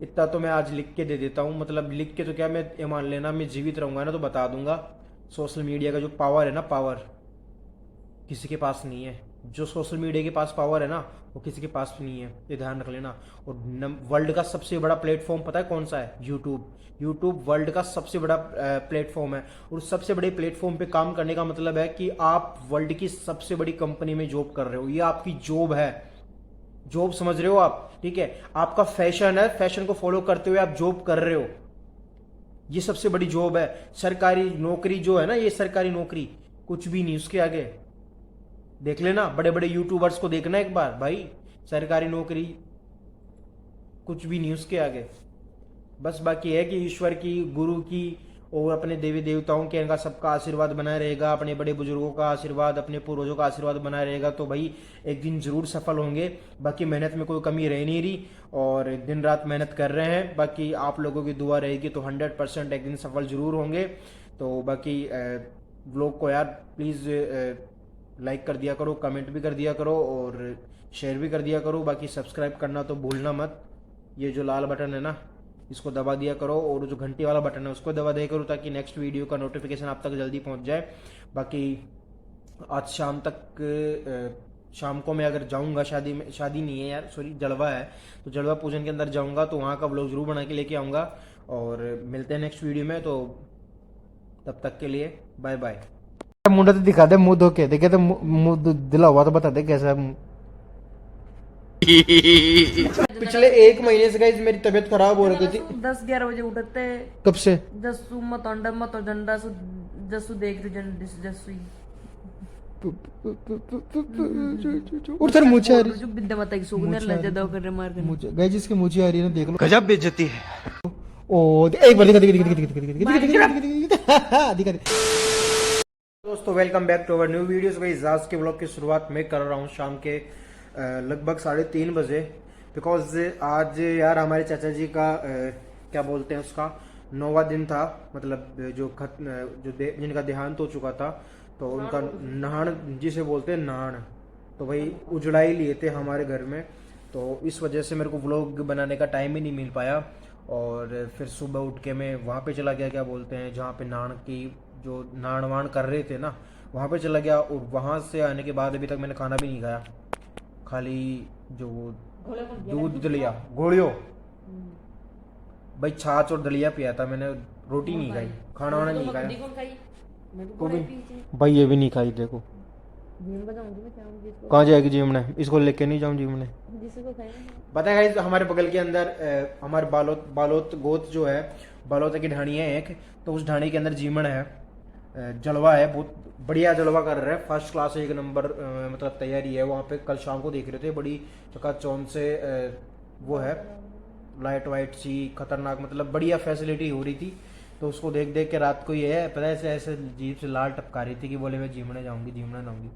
इतना तो मैं आज लिख के दे देता हूँ, मतलब लिख के तो क्या, मैं ये मान लेना मैं जीवित रहूंगा ना तो बता दूंगा, सोशल मीडिया का जो पावर है ना, पावर किसी के पास नहीं है। जो सोशल मीडिया के पास पावर है ना वो किसी के पास भी नहीं है, ये ध्यान रख लेना। और वर्ल्ड का सबसे बड़ा प्लेटफॉर्म पता है कौन सा है? यूट्यूब। यूट्यूब वर्ल्ड का सबसे बड़ा प्लेटफॉर्म है, और सबसे बड़े प्लेटफॉर्म पे काम करने का मतलब है कि आप वर्ल्ड की सबसे बड़ी कंपनी में जॉब कर रहे हो, ये आपकी जॉब है। जॉब समझ रहे हो आप? ठीक है, आपका फैशन है, फैशन को फॉलो करते हुए आप जॉब कर रहे हो, ये सबसे बड़ी जॉब है। सरकारी नौकरी जो है ना, ये सरकारी नौकरी कुछ भी नहीं, उसके आगे देख लेना, बड़े बड़े यूट्यूबर्स को देखना एक बार भाई, सरकारी नौकरी कुछ भी नहीं उसके आगे। बस बाकी है कि ईश्वर की, गुरु की और अपने देवी देवताओं के इनका सबका आशीर्वाद बना रहेगा, अपने बड़े बुजुर्गों का आशीर्वाद, अपने पूर्वजों का आशीर्वाद बना रहेगा, तो भाई एक दिन जरूर सफल होंगे। बाकी मेहनत में कोई कमी रह नहीं रही और दिन रात मेहनत कर रहे हैं। बाकी आप लोगों की दुआ रहेगी तो 100% एक दिन सफल जरूर होंगे। तो बाकी व्लॉग को यार प्लीज़ लाइक कर दिया करो, कमेंट भी कर दिया करो और शेयर भी कर दिया करो। बाकी सब्सक्राइब करना तो भूलना मत। ये जो लाल बटन है ना, इसको दबा दिया करो और जो घंटी वाला बटन है उसको दबा दिया करो, ताकि नेक्स्ट वीडियो का नोटिफिकेशन आप तक जल्दी पहुंच जाए। बाकी आज शाम तक शाम को मैं अगर जाऊंगा शादी में, शादी नहीं है यार सॉरी, जलवा है, तो जलवा पूजन के अंदर जाऊंगा तो वहाँ का व्लॉग जरूर बना के लेके आऊँगा। और मिलते हैं नेक्स्ट वीडियो में, तो तब तक के लिए बाय बाय। मुंडा तो दिखा दे, मुंह धो के देखे तो मुंह दिला हुआ तो बता दे कैसा है मुंह। पिछले 1 महीने से गाइस मेरी तबीयत खराब हो रही थी। 10-11 बजे उठते। कब से? जसू मत अंडा मत जंडा सु जसू देख रही जसुई और सर मुझे आ रही जो विद्या माता की सुगंध ले जदा कर मार के मुझे गाइस जिसकी मुझे आ रही है ना, देख लो गजब बेइज्जती है। ओ एक बार दिखा दे। दोस्तों welcome back to our new videos. Guys आज के व्लॉग की शुरुआत मैं कर रहा हूँ शाम के लगभग 3:30 बजे, बिकॉज आज यार हमारे चाचा जी का क्या बोलते हैं उसका 9वां दिन था, मतलब जिनका देहांत हो चुका था, तो उनका नहान जिसे बोलते हैं नहान, तो भाई उजड़ा ही लिए थे हमारे घर में। तो इस वजह से मेरे को व्लॉग बनाने का टाइम ही नहीं मिल पाया। और फिर सुबह उठ के मैं वहाँ पे चला गया, क्या बोलते हैं जहाँ पे नान की जो नान वान कर रहे थे ना, वहाँ पे चला गया। और वहाँ से आने के बाद अभी तक मैंने खाना भी नहीं खाया, खाली जो दूध दलिया गोलियों भाई छाछ और दलिया पिया था मैंने, रोटी नहीं खाई, खाना वाना नहीं खाया। तो भी भाई ये भी नहीं खाई। देखो कहाँ जाएगी जिम ने, इसको लेके नहीं जाऊँ जिम ने। पता है गाइस हमारे बगल के अंदर हमारे बालोत गोत जो है, बालोत की ढाणी है एक, तो उस ढाणी के अंदर जीमन है, जलवा है, बहुत बढ़िया जलवा कर रहा है, फर्स्ट क्लास 1 नंबर मतलब तैयारी है वहाँ पे। कल शाम को देख रहे थे, बड़ी चकाचौंध से वो है, लाइट वाइट सी खतरनाक, मतलब बढ़िया फैसिलिटी हो रही थी। तो उसको देख देख के रात को ये है पता है ऐसे जीप से लाल टपका रही थी कि बोले मैं जिमने जाऊंगी जिमने जाऊंगी।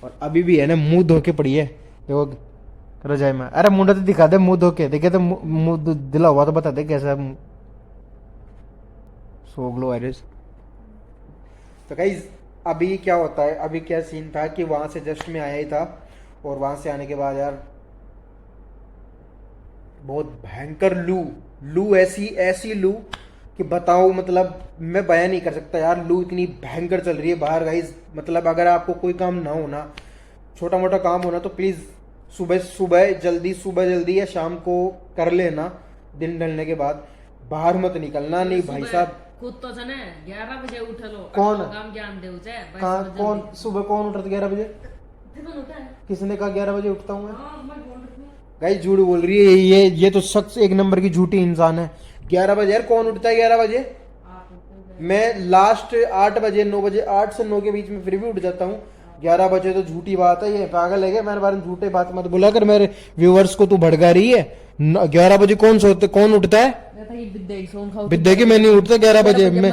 और अभी भी है ना मुंह धो के पड़ी है, देखो रजाई में। अरे मुंडा तो दिखा दे, मुंह धो के देखे तो मुंह दिला हुआ तो बता दे कैसा है मुंह। सो ग्लो आयरिस। तो गाइस अभी क्या होता है, अभी क्या सीन था कि वहां से जस्ट में आया ही था, और वहां से आने के बाद यार बहुत भयंकर लू ऐसी लू कि बताओ, मतलब मैं बयान नहीं कर सकता यार। लू इतनी भयंकर चल रही है बाहर गाइस। मतलब अगर आपको कोई काम ना हो ना, छोटा मोटा काम हो ना, तो प्लीज सुबह जल्दी या शाम को कर लेना, दिन ढलने के बाद बाहर मत निकलना। नहीं भाई साहब खुद तो 11 बजे उठ लो, कौन काम ज्ञान दे कौन सुबह कौन उठता 11 बजे? किसने कहा 11 बजे उठता हूँ मैं? गाइस झूठ बोल रही है ये तो शख्स 1 नंबर की झूठी इंसान है। 11 बजे यार कौन उठता है 11 बजे? मैं लास्ट 8 बजे 9 बजे 8 से 9 के बीच में फिर भी उठ जाता हूँ। 11 बजे तो झूठी बात है, ये पागल है क्या? मेरे बारे में झूठे बात मत बोला कर, मेरे व्यूअर्स को तू भड़का रही है। 11 बजे कौन उठता है? विद्या की मैं नहीं उठता 11 बजे, मैं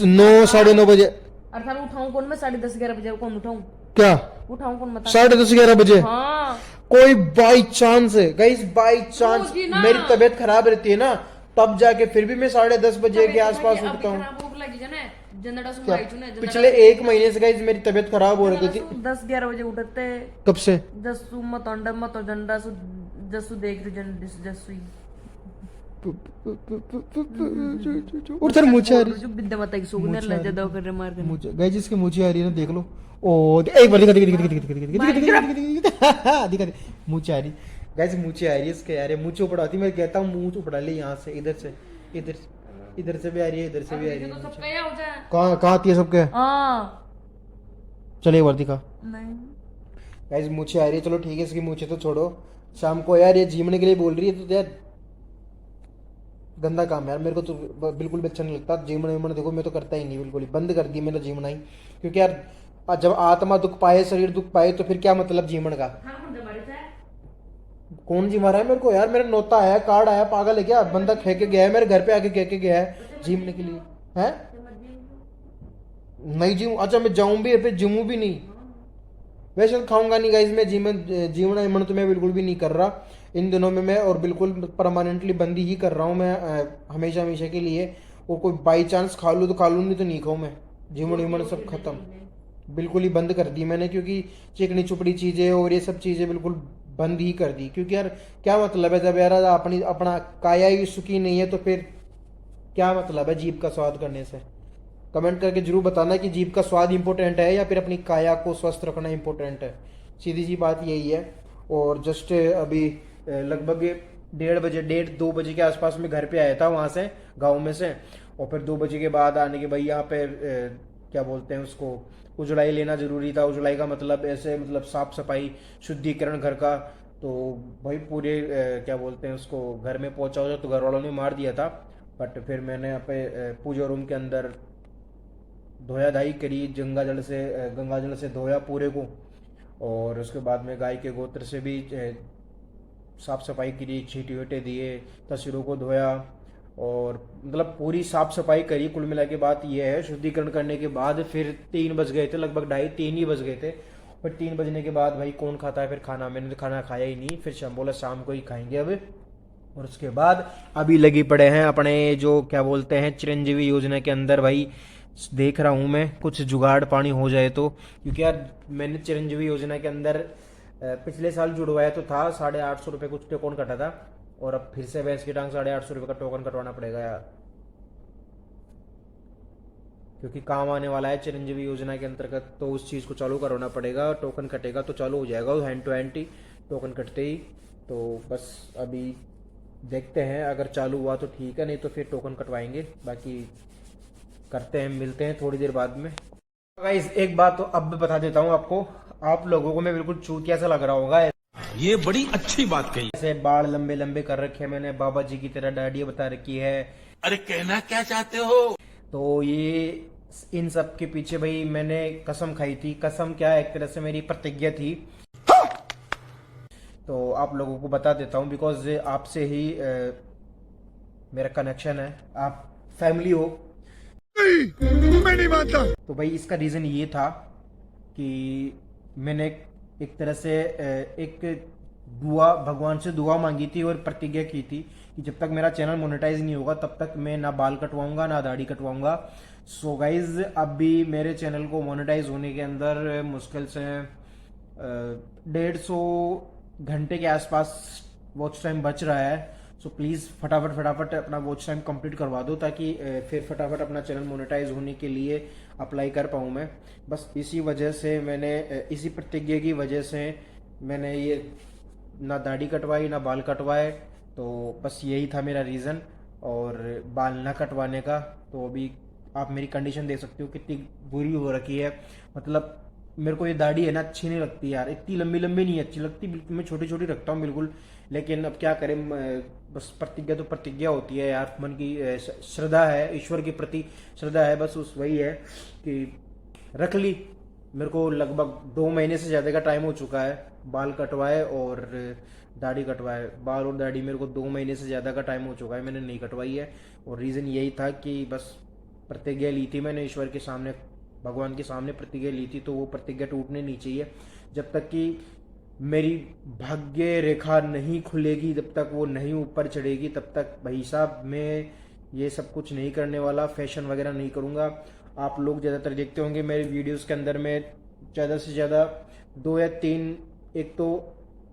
9 साढ़े 9 बजे। उठाऊं कौन मैं? 10:30-11 बजे कौन उठाऊं? क्या उठाऊं कौन बता? 10:30-11 बजे? हाँ। कोई बाई चांस है गाइस, बाई चांस मेरी तबीयत खराब रहती है ना, तब जाके फिर भी मैं 10:30 बजे के आसपास उठता हूँ। पिछले 1 महीने से गाइस मेरी तबीयत खराब हो रही थी। 10-11 बजे उठते। कब से? जसू मत अंडा मत जंडा सु जसू देख रही जसुई और सर मुझे आ रही जो विद्या माता की सुगंध ले जदा कर मार के मुझे गाइस जिसकी मुझे आ रही है ना, देख लो। ओ एक बार दिखा दे मुझे आ रही गाइस, मुझे आ रही है इसके यार, मुँह चौपड़ाती, मैं कहता हूँ मुँह चौपड़ा ले यहाँ से, इधर से भी आ रही है, इधर से भी आ रही है। कहाँ आती है सबके? चलो एक बार दिखा। गाइस मुझे आ रही है, चलो ठीक है, इसकी मुझे तो छोड़ो। शाम को यार ये जीमने के लिए बोल रही है, तो यार गंदा काम यार, मेरे को तो बिल्कुल भी अच्छा नहीं लगता जीमना। देखो मैं तो करता ही नहीं, बिल्कुल ही बंद कर दी मैंने जीमना ही, क्योंकि यार जब आत्मा दुख पाए, शरीर दुख पाए, तो फिर क्या मतलब जीवन का? कौन जी मारा है मेरे को यार? मेरा नोता आया, कार्ड आया, पागल है क्या? बंदा कह के गया है मेरे घर पे, आके कह के गया है जीमने के लिए। है? नहीं जिम, अच्छा मैं जाऊं भी फिर जिमू भी नहीं? वैसे तो खाऊंगा नहीं गाइस, मैं जीवन ईमन तो मैं बिल्कुल भी नहीं कर रहा इन दिनों में मैं, और बिल्कुल परमानेंटली बंदी ही कर रहा हूँ मैं, हमेशा हमेशा के लिए। और कोई बाई चांस खा लूँ तो खा लूँ, नहीं तो नहीं खाऊँ मैं। जीवन ईमन सब खत्म, बिल्कुल ही बंद कर दी मैंने, क्योंकि चिकनी चुपड़ी चीज़ें और ये सब चीज़ें बिल्कुल बंद ही कर दी। क्योंकि यार क्या मतलब है, जब यार अपनी अपना काया ही सुखी नहीं है तो फिर क्या मतलब है जीभ का स्वाद करने से? कमेंट करके जरूर बताना कि जीभ का स्वाद इंपॉर्टेंट है या फिर अपनी काया को स्वस्थ रखना इंपॉर्टेंट है। सीधी सी बात यही है। और जस्ट अभी लगभग 1:30 1:30-2 बजे के आसपास में घर पे आया था वहाँ से, गाँव में से। और फिर 2 बजे के बाद आने के भाई यहाँ पे क्या बोलते हैं उसको, उजड़ाई लेना जरूरी था। उजड़ाई का मतलब ऐसे मतलब साफ सफाई शुद्धिकरण घर का। तो भाई पूरे क्या बोलते हैं उसको, घर में पहुंचा तो घर वालों ने मार दिया था। बट फिर मैंने यहाँ पे पूजा रूम के अंदर धोया धाई करी, गंगा जल से धोया पूरे को। और उसके बाद में गाय के गोत्र से भी साफ सफाई करी, छींटे वीटे दिए, तस्वीरों को धोया। और मतलब पूरी साफ सफाई करी। कुल मिला के बात यह है, शुद्धिकरण करने के बाद फिर 3 बज गए थे, लगभग 2:30-3 ही बज गए थे। और 3 बजने के बाद भाई कौन खाता है फिर खाना? मैंने तो खाना खाया ही नहीं। फिर शाम बोला शाम को ही खाएंगे अब। और उसके बाद अभी लगी पड़े हैं अपने जो क्या बोलते हैं चिरंजीवी योजना के अंदर भाई। देख रहा हूँ मैं कुछ जुगाड़ पानी हो जाए तो, क्योंकि यार मैंने चिरंजीवी योजना के अंदर पिछले साल जुड़वाया तो था, 850 रुपये कुछ टोकन कटा था। और अब फिर से भैंस की टांग 850 रुपये का टोकन कटवाना पड़ेगा यार, क्योंकि काम आने वाला है चिरंजीवी योजना के अंतर्गत। तो उस चीज़ को चालू करवाना पड़ेगा, टोकन कटेगा तो चालू हो जाएगा हैंड टू हैंड ही, टोकन कटते ही। तो बस अभी देखते हैं, अगर चालू हुआ तो ठीक है, नहीं तो फिर टोकन कटवाएंगे। बाकी करते हैं, मिलते हैं थोड़ी देर बाद में। गाइस एक बात तो अब बता देता हूँ आपको, आप लोगों को मैं बिल्कुल चूतिया सा लग रहा होगा। ये बड़ी अच्छी बात कही। ऐसे बाल लंबे लंबे कर रखे हैं मैंने, बाबा जी की तरह दाढ़ी बता रखी है। अरे कहना क्या चाहते हो? तो ये इन सब के पीछे भाई मैंने कसम खाई थी। कसम क्या, एक तरह से मेरी प्रतिज्ञा थी। तो आप लोगों को बता देता हूँ, बिकॉज आपसे ही मेरा कनेक्शन है, आप फैमिली हो। मैं नहीं मानता। तो भाई इसका रीज़न ये था कि मैंने एक तरह से एक दुआ, भगवान से दुआ मांगी थी और प्रतिज्ञा की थी कि जब तक मेरा चैनल मोनेटाइज नहीं होगा तब तक मैं ना बाल कटवाऊंगा ना दाढ़ी कटवाऊंगा। सो गाइज अभी मेरे चैनल को मोनेटाइज होने के अंदर मुश्किल से 150 घंटे के आसपास वॉच टाइम बच रहा है। सो प्लीज़ फटाफट अपना वॉच टाइम कंप्लीट करवा दो, ताकि फिर फटाफट अपना चैनल मोनेटाइज होने के लिए अप्लाई कर पाऊँ मैं। बस इसी वजह से मैंने, इसी प्रतिज्ञा की वजह से मैंने ये ना दाढ़ी कटवाई ना बाल कटवाए। तो बस यही था मेरा रीज़न। और बाल ना कटवाने का, तो अभी आप मेरी कंडीशन देख सकते हो कितनी बुरी हो रखी है। मतलब मेरे को ये दाढ़ी है ना अच्छी नहीं लगती यार, इतनी लंबी लंबी नहीं अच्छी लगती, बिल्कुल मैं छोटी छोटी रखता हूँ बिल्कुल। लेकिन अब क्या करें, बस प्रतिज्ञा तो प्रतिज्ञा होती है यार, मन की श्रद्धा है, ईश्वर के प्रति श्रद्धा है, बस उस वही है कि रख ली। मेरे को लगभग 2 महीने से ज़्यादा का टाइम हो चुका है बाल कटवाए और दाढ़ी कटवाए। बाल और दाढ़ी मेरे को 2 महीने से ज़्यादा का टाइम हो चुका है, मैंने नहीं कटवाई है। और रीज़न यही था कि बस प्रतिज्ञा ली थी मैंने ईश्वर के सामने, भगवान के सामने प्रतिज्ञा ली थी, तो वो प्रतिज्ञा टूटने नहीं चाहिए। जब तक कि मेरी भाग्य रेखा नहीं खुलेगी, जब तक वो नहीं ऊपर चढ़ेगी, तब तक भाई साहब मैं ये सब कुछ नहीं करने वाला, फैशन वगैरह नहीं करूँगा। आप लोग ज़्यादातर देखते होंगे मेरे वीडियोस के अंदर में ज़्यादा से ज़्यादा 2 या 3, एक तो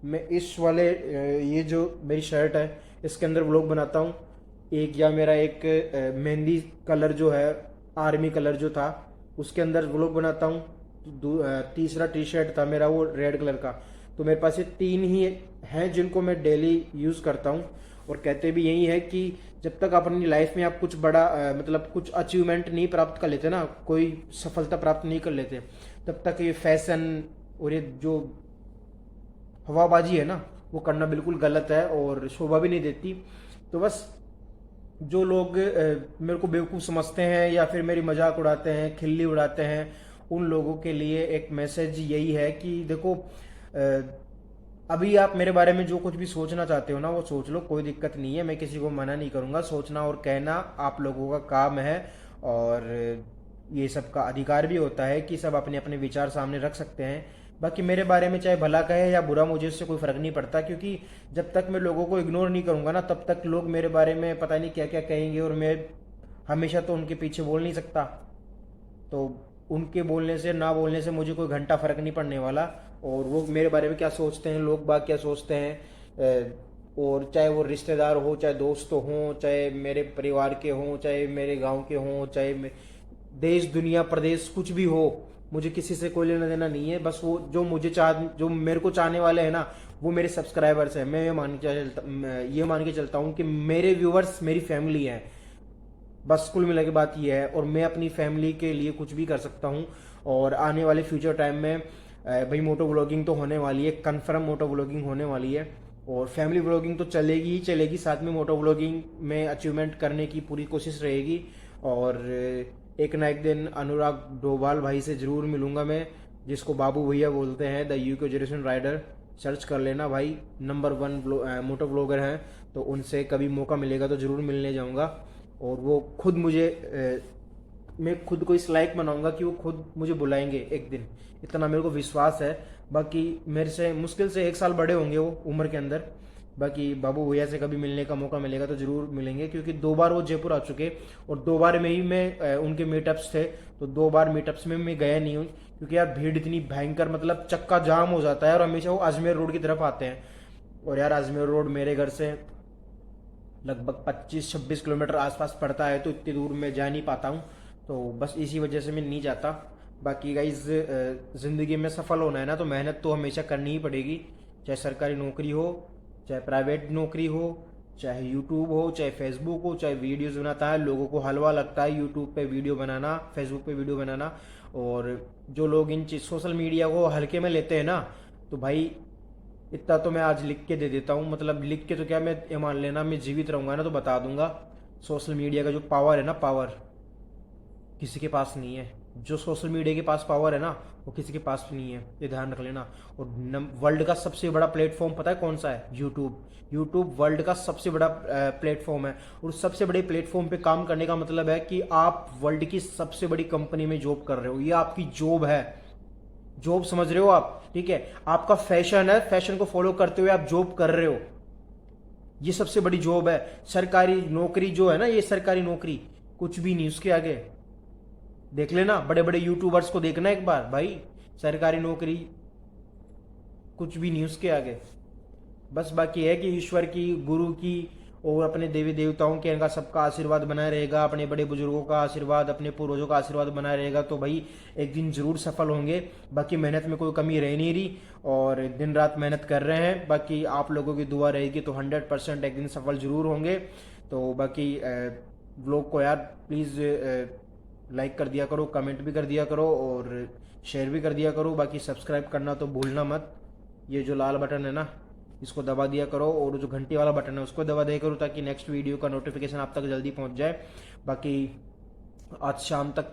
मैं इस वाले ये जो मेरी शर्ट है इसके अंदर व्लॉग बनाता हूँ, एक या मेरा एक मेहंदी कलर जो है, आर्मी कलर जो था उसके अंदर व्लॉग बनाता हूँ। तीसरा टी शर्ट था मेरा वो रेड कलर का। तो मेरे पास ये 3 ही हैं जिनको मैं डेली यूज़ करता हूँ। और कहते भी यही है कि जब तक अपनी लाइफ में आप कुछ बड़ा मतलब कुछ अचीवमेंट नहीं प्राप्त कर लेते ना, कोई सफलता प्राप्त नहीं कर लेते, तब तक ये फैशन और ये जो हवाबाजी है ना वो करना बिल्कुल गलत है और शोभा भी नहीं देती। तो बस जो लोग मेरे को बेवकूफ़ समझते हैं या फिर मेरी मजाक उड़ाते हैं, खिल्ली उड़ाते हैं, उन लोगों के लिए एक मैसेज यही है कि देखो अभी आप मेरे बारे में जो कुछ भी सोचना चाहते हो ना वो सोच लो, कोई दिक्कत नहीं है, मैं किसी को मना नहीं करूंगा। सोचना और कहना आप लोगों का काम है। और ये सबका अधिकार भी होता है कि सब अपने अपने विचार सामने रख सकते हैं। बाकी मेरे बारे में चाहे भला कहे या बुरा, मुझे इससे कोई फर्क नहीं पड़ता, क्योंकि जब तक मैं लोगों को इग्नोर नहीं करूंगा ना, तब तक लोग मेरे बारे में पता नहीं क्या क्या कहेंगे, और मैं हमेशा तो उनके पीछे बोल नहीं सकता। तो उनके बोलने से ना बोलने से मुझे कोई घंटा फर्क नहीं पड़ने वाला, और वो मेरे बारे में क्या सोचते हैं, लोग बाग क्या सोचते हैं, और चाहे वो रिश्तेदार हो, चाहे दोस्त हो, चाहे मेरे परिवार के हों, चाहे मेरे गांव के हों, चाहे देश दुनिया प्रदेश कुछ भी हो, मुझे किसी से कोई लेना देना नहीं है। बस वो जो मेरे को चाहने वाले हैं ना, वो मेरे सब्सक्राइबर्स हैं। मैं ये मान के चलता हूँ कि मेरे व्यूवर्स मेरी फैमिली है। बस कुल मिला के बात ये है, और मैं अपनी फैमिली के लिए कुछ भी कर सकता हूँ। और आने वाले फ्यूचर टाइम में भाई मोटो व्लॉगिंग तो होने वाली है, कन्फर्म मोटो व्लॉगिंग होने वाली है, और फैमिली व्लॉगिंग तो चलेगी ही चलेगी, साथ में मोटो व्लॉगिंग में अचीवमेंट करने की पूरी कोशिश रहेगी। और एक ना एक दिन अनुराग डोभाल भाई से ज़रूर मिलूंगा मैं, जिसको बाबू भैया बोलते हैं, the UK generation rider. Search कर लेना भाई, नंबर 1 मोटो ब्लॉगर हैं, तो उनसे कभी मौका मिलेगा तो ज़रूर मिलने जाऊंगा। और वो खुद मैं खुद को इस लायक बनाऊंगा कि वो खुद मुझे बुलाएंगे एक दिन, इतना मेरे को विश्वास है। बाकी मेरे से मुश्किल से 1 साल बड़े होंगे वो उम्र के अंदर। बाकी बाबू भैया से कभी मिलने का मौका मिलेगा तो ज़रूर मिलेंगे, क्योंकि 2 बार वो जयपुर आ चुके, और 2 बार में ही मैं उनके मीटअप्स थे, तो 2 बार मीटअप्स में मैं गया नहीं हूँ, क्योंकि यार भीड़ इतनी भयंकर, मतलब चक्का जाम हो जाता है, और हमेशा वो अजमेर रोड की तरफ आते हैं, और यार अजमेर रोड मेरे घर से लगभग 25-26 किलोमीटर आसपास पड़ता है, तो इतनी दूर मैं जा नहीं पाता हूँ, तो बस इसी वजह से मैं नहीं जाता। बाकी गाइज, ज़िंदगी में सफल होना है ना, तो मेहनत तो हमेशा करनी ही पड़ेगी, चाहे सरकारी नौकरी हो, चाहे प्राइवेट नौकरी हो, चाहे यूट्यूब हो, चाहे फेसबुक हो, चाहे वीडियोस बनाता है। लोगों को हलवा लगता है यूट्यूब पे वीडियो बनाना, फेसबुक पे वीडियो बनाना, और जो लोग इन चीज सोशल मीडिया को हल्के में लेते हैं ना, तो भाई इतना तो मैं आज लिख के दे देता हूँ, मतलब लिख के तो क्या, मैं ये मान लेना मैं जीवित रहूंगा ना तो बता दूंगा, सोशल मीडिया का जो पावर है ना, पावर किसी के पास नहीं है। जो सोशल मीडिया के पास पावर है ना, वो किसी के पास भी नहीं है, ये ध्यान रख लेना। और वर्ल्ड का सबसे बड़ा प्लेटफॉर्म पता है कौन सा है? यूट्यूब। यूट्यूब वर्ल्ड का सबसे बड़ा प्लेटफॉर्म है, और सबसे बड़े प्लेटफॉर्म पे काम करने का मतलब है कि आप वर्ल्ड की सबसे बड़ी कंपनी में जॉब कर रहे हो, ये आपकी जॉब है। जॉब समझ रहे हो आप? ठीक है, आपका फैशन है, फैशन को फॉलो करते हुए आप जॉब कर रहे हो, ये सबसे बड़ी जॉब है। सरकारी नौकरी जो है ना, ये सरकारी नौकरी कुछ भी नहीं, उसके आगे देख लेना, बड़े बड़े यूट्यूबर्स को देखना एक बार भाई, सरकारी नौकरी कुछ भी नहीं उसके आगे। बस बाकी है कि ईश्वर की, गुरु की और अपने देवी देवताओं के, इनका सबका आशीर्वाद बना रहेगा, अपने बड़े बुजुर्गों का आशीर्वाद, अपने पूर्वजों का आशीर्वाद बना रहेगा, तो भाई एक दिन जरूर सफल होंगे। बाकी मेहनत में कोई कमी रह नहीं रही, और दिन रात मेहनत कर रहे हैं। बाकी आप लोगों की दुआ रहेगी तो 100% एक दिन सफल जरूर होंगे। तो बाकी व्लॉग को यार प्लीज़ लाइक कर दिया करो, कमेंट भी कर दिया करो, और शेयर भी कर दिया करो। बाकी सब्सक्राइब करना तो भूलना मत, ये जो लाल बटन है ना, इसको दबा दिया करो, और जो घंटी वाला बटन है उसको दबा दिया करो, ताकि नेक्स्ट वीडियो का नोटिफिकेशन आप तक जल्दी पहुंच जाए। बाकी आज शाम तक,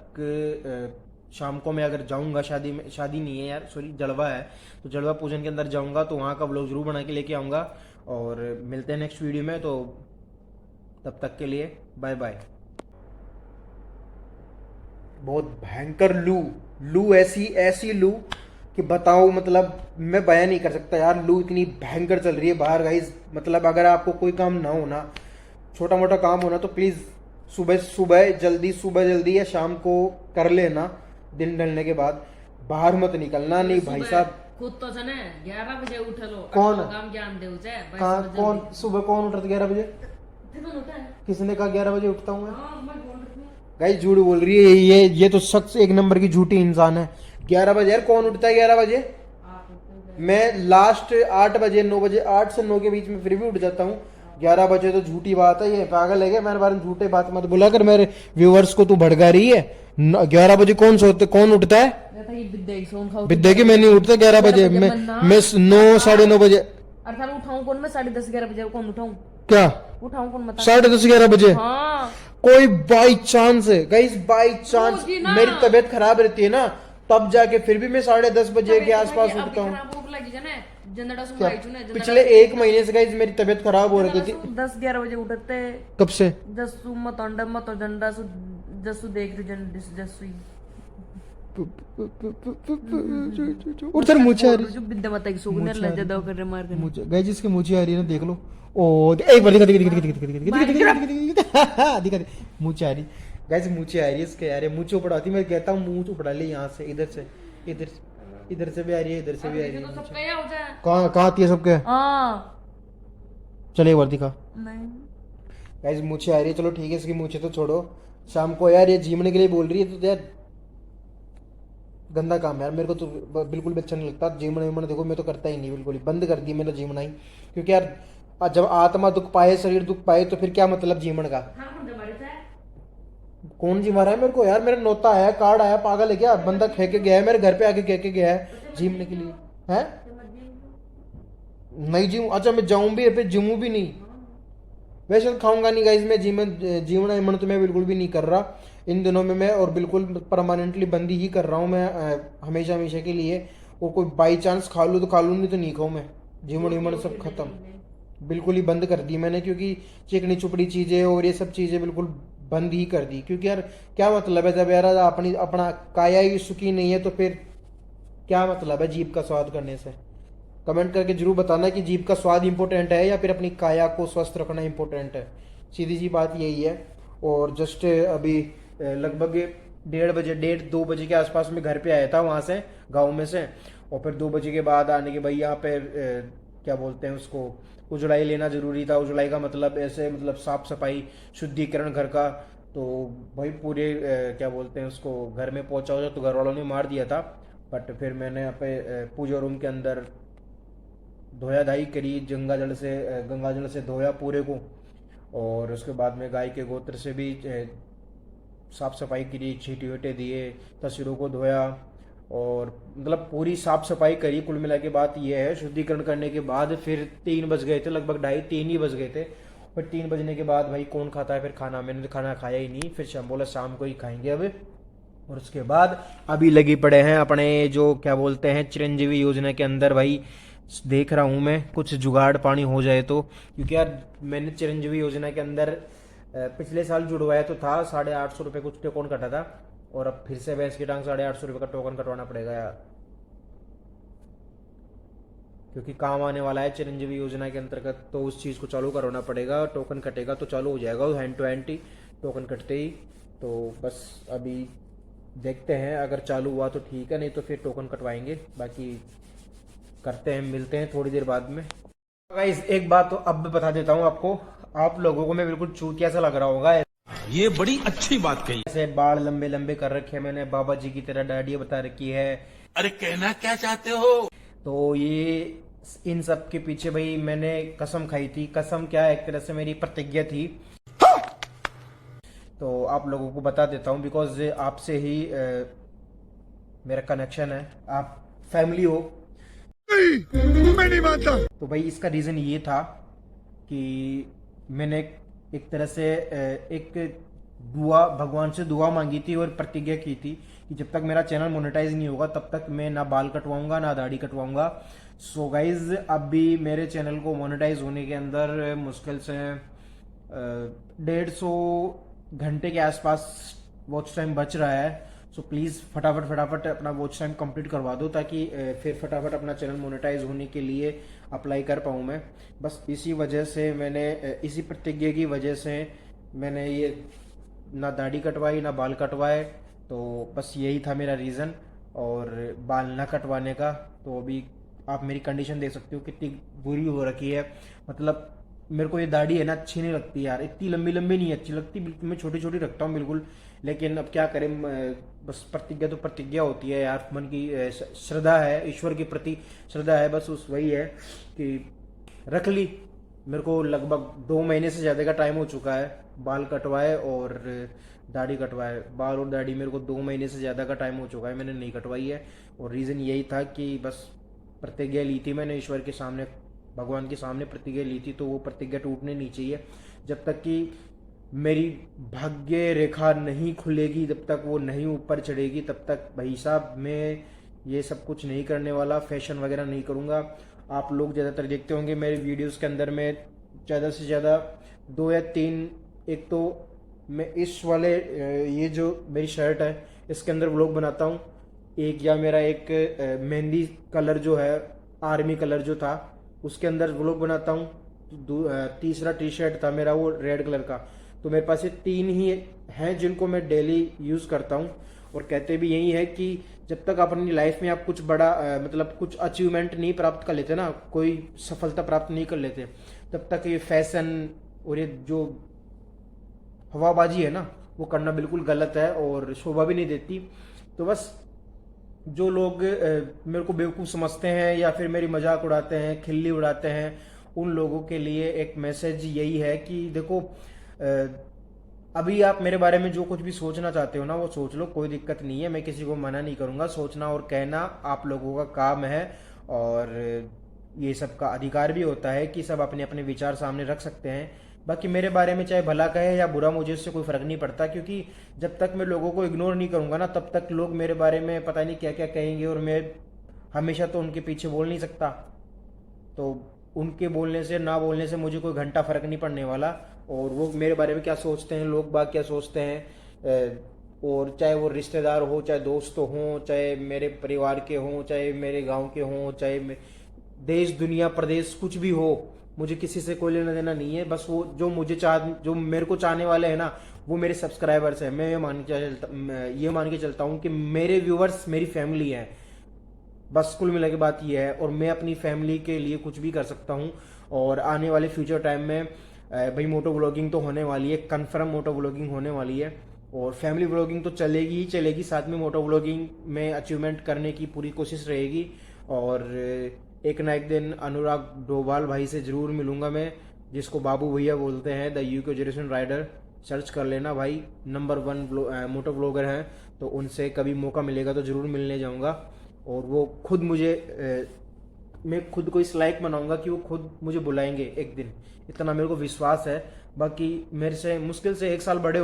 शाम को मैं अगर जाऊंगा शादी में, शादी नहीं है यार सॉरी, जलवा है, तो जलवा पूजन के अंदर जाऊंगा, तो वहाँ का व्लॉग जरूर बना के लेके आऊँगा। और मिलते हैं नेक्स्ट वीडियो में, तो तब तक के लिए बाय बाय। बहुत भयंकर लू ऐसी लू कि बताओ, मतलब मैं बयान नहीं कर सकता यार। लू इतनी भयंकर चल रही है बाहर गाइस, मतलब अगर आपको कोई काम ना होना, छोटा मोटा काम होना, तो प्लीज़ सुबह जल्दी या शाम को कर लेना, दिन ढलने के बाद। बाहर मत निकलना, नहीं भाई साहब। खुद तो छने 11 बजे उठ लो, कौन काम ज्ञान देऊ छे कहाँ? कौन सुबह कौन उठता 11 बजे? किसने कहा 11 बजे उठता हूँ मैं? गाइस झूठ बोल रही है ये तो शख्स एक नंबर की झूठी इंसान है। 11 बजे यार कौन उठता है 11 बजे? मैं लास्ट 8 बजे 9 बजे, 8 से 9 के बीच में फिर भी उठ जाता हूँ। 11 बजे तो झूठी बात है, ये पागल है क्या? मेरे बारे में झूठे बात मत बोला कर, मेरे व्यूवर्स को तू भड़का रही है। 11 बजे कौन उठता है? विद्या की मैं नहीं उठता 11 बजे, मैं 9 साढ़े 9 बजे। उठाऊं कौन मैं? 10:30 11 बजे कौन उठाऊं? क्या उठाऊं कौन? 10:30 11 बजे? हाँ। कोई बाई चांस है गाइस, बाई चांस मेरी तबीयत खराब रहती है ना, तब जाके फिर भी मैं 10:30 बजे के आसपास उठता हूँ। पिछले 1 महीने से गाइस मेरी तबीयत खराब हो रही थी। 10-11 बजे उठते। कब से? जसू देख रही जसुई उधर मुझे आ रही जो विद्या माता की सुगने लज्जा दो कर मार कर मुझे गाइस इसके मुझे आ रही है ना देख लो ओ एक बार दिखा मुझे आ रही गाइस मुझे आ रही है इसके यार मुझे उपड़ाती मैं कहता हूँ मुंह उपड़ा ले यहाँ से इधर से इधर से भी आ रही है इधर से भी आ रही है सब क्या हो जाए कहाँ कहाँ आती है सबके हां चले एक बार दिखा नहीं गाइस मुझे आ रही है चलो ठीक है इसकी मुझे तो छोड़ो शाम को यार ये जीमने के लिए बोल रही है तो यार गंदा काम है यार मेरे को तो बिल्कुल भी अच्छा नहीं लगता जीमना वीमना देखो मैं तो करता ही नहीं बिल्कुल ही बंद कर दी मैंने जीमना ही क्योंकि यार जब आत्मा दुख पाए शरीर दुख पाए तो फिर क्या मतलब जीवन का कौन जी मारा है मेरे को यार मेरा नोता आया कार्ड आया पागल है क्या बंदा कह के गया है मेरे घर पे आके कह के गया है जीमने के लिए है नहीं जीव अच्छा मैं जाऊं भी फिर जिमू भी नहीं वैसे तो खाऊंगा नहीं गाइस मैं जीवन ईमन तो मैं बिल्कुल भी नहीं कर रहा इन दिनों में मैं और बिल्कुल परमानेंटली बंदी ही कर रहा हूँ मैं हमेशा हमेशा के लिए वो कोई बाई चांस खा लूँ तो खा लूँ नहीं तो नहीं खाऊँ मैं जीवन ईमन सब खत्म बिल्कुल ही बंद कर दी मैंने क्योंकि चिकनी चुपड़ी चीज़ें और ये सब चीज़ें बिल्कुल बंद ही कर दी क्योंकि यार क्या मतलब है जब यार अपना काया ही सुखी नहीं है तो फिर क्या मतलब है जीभ का स्वाद करने से कमेंट करके जरूर बताना कि जीभ का स्वाद इंपॉर्टेंट है या फिर अपनी काया को स्वस्थ रखना इंपॉर्टेंट है सीधी सी बात यही है और जस्ट अभी लगभग 1:30 बजे के आसपास में घर पे आया था वहाँ से गांव में से और फिर 2 बजे के बाद आने के भाई यहाँ पे क्या बोलते हैं उसको उजलाई लेना जरूरी था उजलाई का मतलब ऐसे मतलब साफ सफाई शुद्धिकरण घर का तो भाई पूरे क्या बोलते हैं उसको घर में पहुंचा तो घर वालों ने मार दिया था बट फिर मैंने यहाँ पे पूजा रूम के अंदर धोया धाई करी गंगा जल से धोया पूरे को और उसके बाद में गाय के गोत्र से भी साफ सफाई करी छींटे वीटे दिए तस्वीरों को धोया और मतलब पूरी साफ सफाई करी कुल मिला के बात यह है शुद्धिकरण करने के बाद फिर 3 बज गए थे लगभग 2:30-3 ही बज गए थे फिर 3 बजने के बाद भाई कौन खाता है फिर खाना मैंने तो खाना खाया ही नहीं फिर शाम बोला शाम को ही खाएंगे अब और उसके बाद अभी लगी पड़े हैं अपने जो क्या बोलते हैं चिरंजीवी योजना के अंदर भाई देख रहा हूँ मैं कुछ जुगाड़ पानी हो जाए तो क्योंकि यार मैंने चिरंजीवी योजना के अंदर पिछले साल जुड़वाया तो था 850 रुपये कुछ टोकन कटा था और अब फिर से भैंस की टांग 850 रुपये का टोकन कटवाना पड़ेगा यार क्योंकि काम आने वाला है चिरंजीवी योजना के अंतर्गत तो उस चीज़ को चालू करवाना पड़ेगा टोकन कटेगा तो चालू हो जाएगा हैंड टू हैंड ही टोकन कटते ही तो बस अभी देखते हैं अगर चालू हुआ तो ठीक है नहीं तो फिर टोकन कटवाएंगे बाकी करते हैं मिलते हैं थोड़ी देर बाद में गाइस एक बात तो अब बता देता हूँ आपको आप लोगों को मैं बिल्कुल चूतिया सा लग रहा होगा ये बड़ी अच्छी बात कही ऐसे बाल लंबे लंबे कर रखे हैं मैंने बाबा जी की तरह दाढ़ी बता रखी है अरे कहना क्या चाहते हो तो ये इन सब के पीछे भाई मैंने कसम खाई थी कसम क्या एक तरह से मेरी प्रतिज्ञा थी तो आप लोगों को बता देता हूँ बिकॉज आपसे ही मेरा कनेक्शन है आप फैमिली हो मैं नहीं मानता तो भाई इसका रीज़न ये था कि मैंने एक तरह से एक दुआ भगवान से दुआ मांगी थी और प्रतिज्ञा की थी कि जब तक मेरा चैनल मोनेटाइज नहीं होगा तब तक मैं ना बाल कटवाऊंगा ना दाढ़ी कटवाऊंगा सो गाइज अभी मेरे चैनल को मोनेटाइज होने के अंदर मुश्किल से 150 घंटे के आसपास वॉच टाइम बच रहा है सो प्लीज़ फटाफट अपना वॉच टाइम कंप्लीट करवा दो ताकि फिर फटाफट अपना चैनल मोनेटाइज होने के लिए अप्लाई कर पाऊँ मैं बस इसी वजह से मैंने इसी प्रतिज्ञा की वजह से मैंने ये ना दाढ़ी कटवाई ना बाल कटवाए तो बस यही था मेरा रीज़न और बाल ना कटवाने का तो अभी आप मेरी कंडीशन देख सकते हो कितनी बुरी हो रखी है मतलब मेरे को ये दाढ़ी है ना अच्छी नहीं लगती यार इतनी लंबी लंबी नहीं अच्छी लगती बिल्कुल मैं छोटी छोटी रखता हूँ बिल्कुल लेकिन अब क्या करें बस प्रतिज्ञा तो प्रतिज्ञा होती है यार मन की श्रद्धा है ईश्वर के प्रति श्रद्धा है बस उस वही है कि रख ली मेरे को लगभग 2 महीने से ज़्यादा का टाइम हो चुका है बाल कटवाए और दाढ़ी कटवाए बाल और दाढ़ी मेरे को 2 महीने से ज़्यादा का टाइम हो चुका है मैंने नहीं कटवाई है और रीज़न यही था कि बस प्रतिज्ञा ली थी मैंने ईश्वर के सामने भगवान के सामने प्रतिज्ञा ली थी तो वो प्रतिज्ञा टूटने नहीं चाहिए जब तक कि मेरी भाग्य रेखा नहीं खुलेगी जब तक वो नहीं ऊपर चढ़ेगी तब तक भाई साहब मैं ये सब कुछ नहीं करने वाला फैशन वगैरह नहीं करूँगा आप लोग ज़्यादातर देखते होंगे मेरे वीडियोस के अंदर में ज़्यादा से ज़्यादा 2 या 3 एक तो मैं इस वाले ये जो मेरी शर्ट है इसके अंदर व्लॉग बनाता हूँ। एक या मेरा एक मेहंदी कलर जो है, आर्मी कलर जो था, उसके अंदर व्लॉग बनाता हूँ। तीसरा टी शर्ट था मेरा वो रेड कलर का। तो मेरे पास ये 3 ही हैं जिनको मैं डेली यूज़ करता हूँ। और कहते भी यही है कि जब तक आप अपनी लाइफ में आप कुछ बड़ा मतलब कुछ अचीवमेंट नहीं प्राप्त कर लेते ना, कोई सफलता प्राप्त नहीं कर लेते, तब तक ये फैशन और ये जो हवाबाजी है ना, वो करना बिल्कुल गलत है और शोभा भी नहीं देती। तो बस जो लोग मेरे को बेवकूफ़ समझते हैं या फिर मेरी मजाक उड़ाते हैं, खिल्ली उड़ाते हैं, उन लोगों के लिए एक मैसेज यही है कि देखो, अभी आप मेरे बारे में जो कुछ भी सोचना चाहते हो ना, वो सोच लो, कोई दिक्कत नहीं है। मैं किसी को मना नहीं करूंगा। सोचना और कहना आप लोगों का काम है और ये सब का अधिकार भी होता है कि सब अपने अपने विचार सामने रख सकते हैं। बाकी मेरे बारे में चाहे भला कहे या बुरा, मुझे उससे कोई फर्क नहीं पड़ता, क्योंकि जब तक मैं लोगों को इग्नोर नहीं करूंगा ना, तब तक लोग मेरे बारे में पता नहीं क्या क्या कहेंगे और मैं हमेशा तो उनके पीछे बोल नहीं सकता। तो उनके बोलने से ना बोलने से मुझे कोई घंटा फर्क नहीं पड़ने वाला। और वो मेरे बारे में क्या सोचते हैं, लोग बाग क्या सोचते हैं, और चाहे वो रिश्तेदार हो, चाहे दोस्त हो, चाहे मेरे परिवार के हों, चाहे मेरे गांव के हों, चाहे देश दुनिया प्रदेश कुछ भी हो, मुझे किसी से कोई लेना देना नहीं है। बस वो जो मेरे को चाहने वाले हैं ना, वो मेरे सब्सक्राइबर्स हैं। मैं ये मान के चलता हूँ कि मेरे व्यूवर्स मेरी फैमिली है। बस कुल मिला के बात ये है। और मैं अपनी फैमिली के लिए कुछ भी कर सकता हूँ। और आने वाले फ्यूचर टाइम में भाई मोटो व्लॉगिंग तो होने वाली है, कन्फर्म मोटो व्लॉगिंग होने वाली है। और फैमिली व्लॉगिंग तो चलेगी ही चलेगी, साथ में मोटो व्लॉगिंग में अचीवमेंट करने की पूरी कोशिश रहेगी। और एक ना एक दिन अनुराग डोभाल भाई से ज़रूर मिलूंगा मैं, जिसको बाबू भैया बोलते हैं, the UK generation rider. Search कर लेना भाई, नंबर 1 मोटो ब्लॉगर हैं। तो उनसे कभी मौका मिलेगा तो ज़रूर मिलने जाऊंगा। और वो खुद मैं खुद को इस लायक बनाऊंगा कि वो खुद मुझे बुलाएंगे एक दिन, इतना मेरे को विश्वास है। बाकी मेरे से मुश्किल से 1 साल बड़े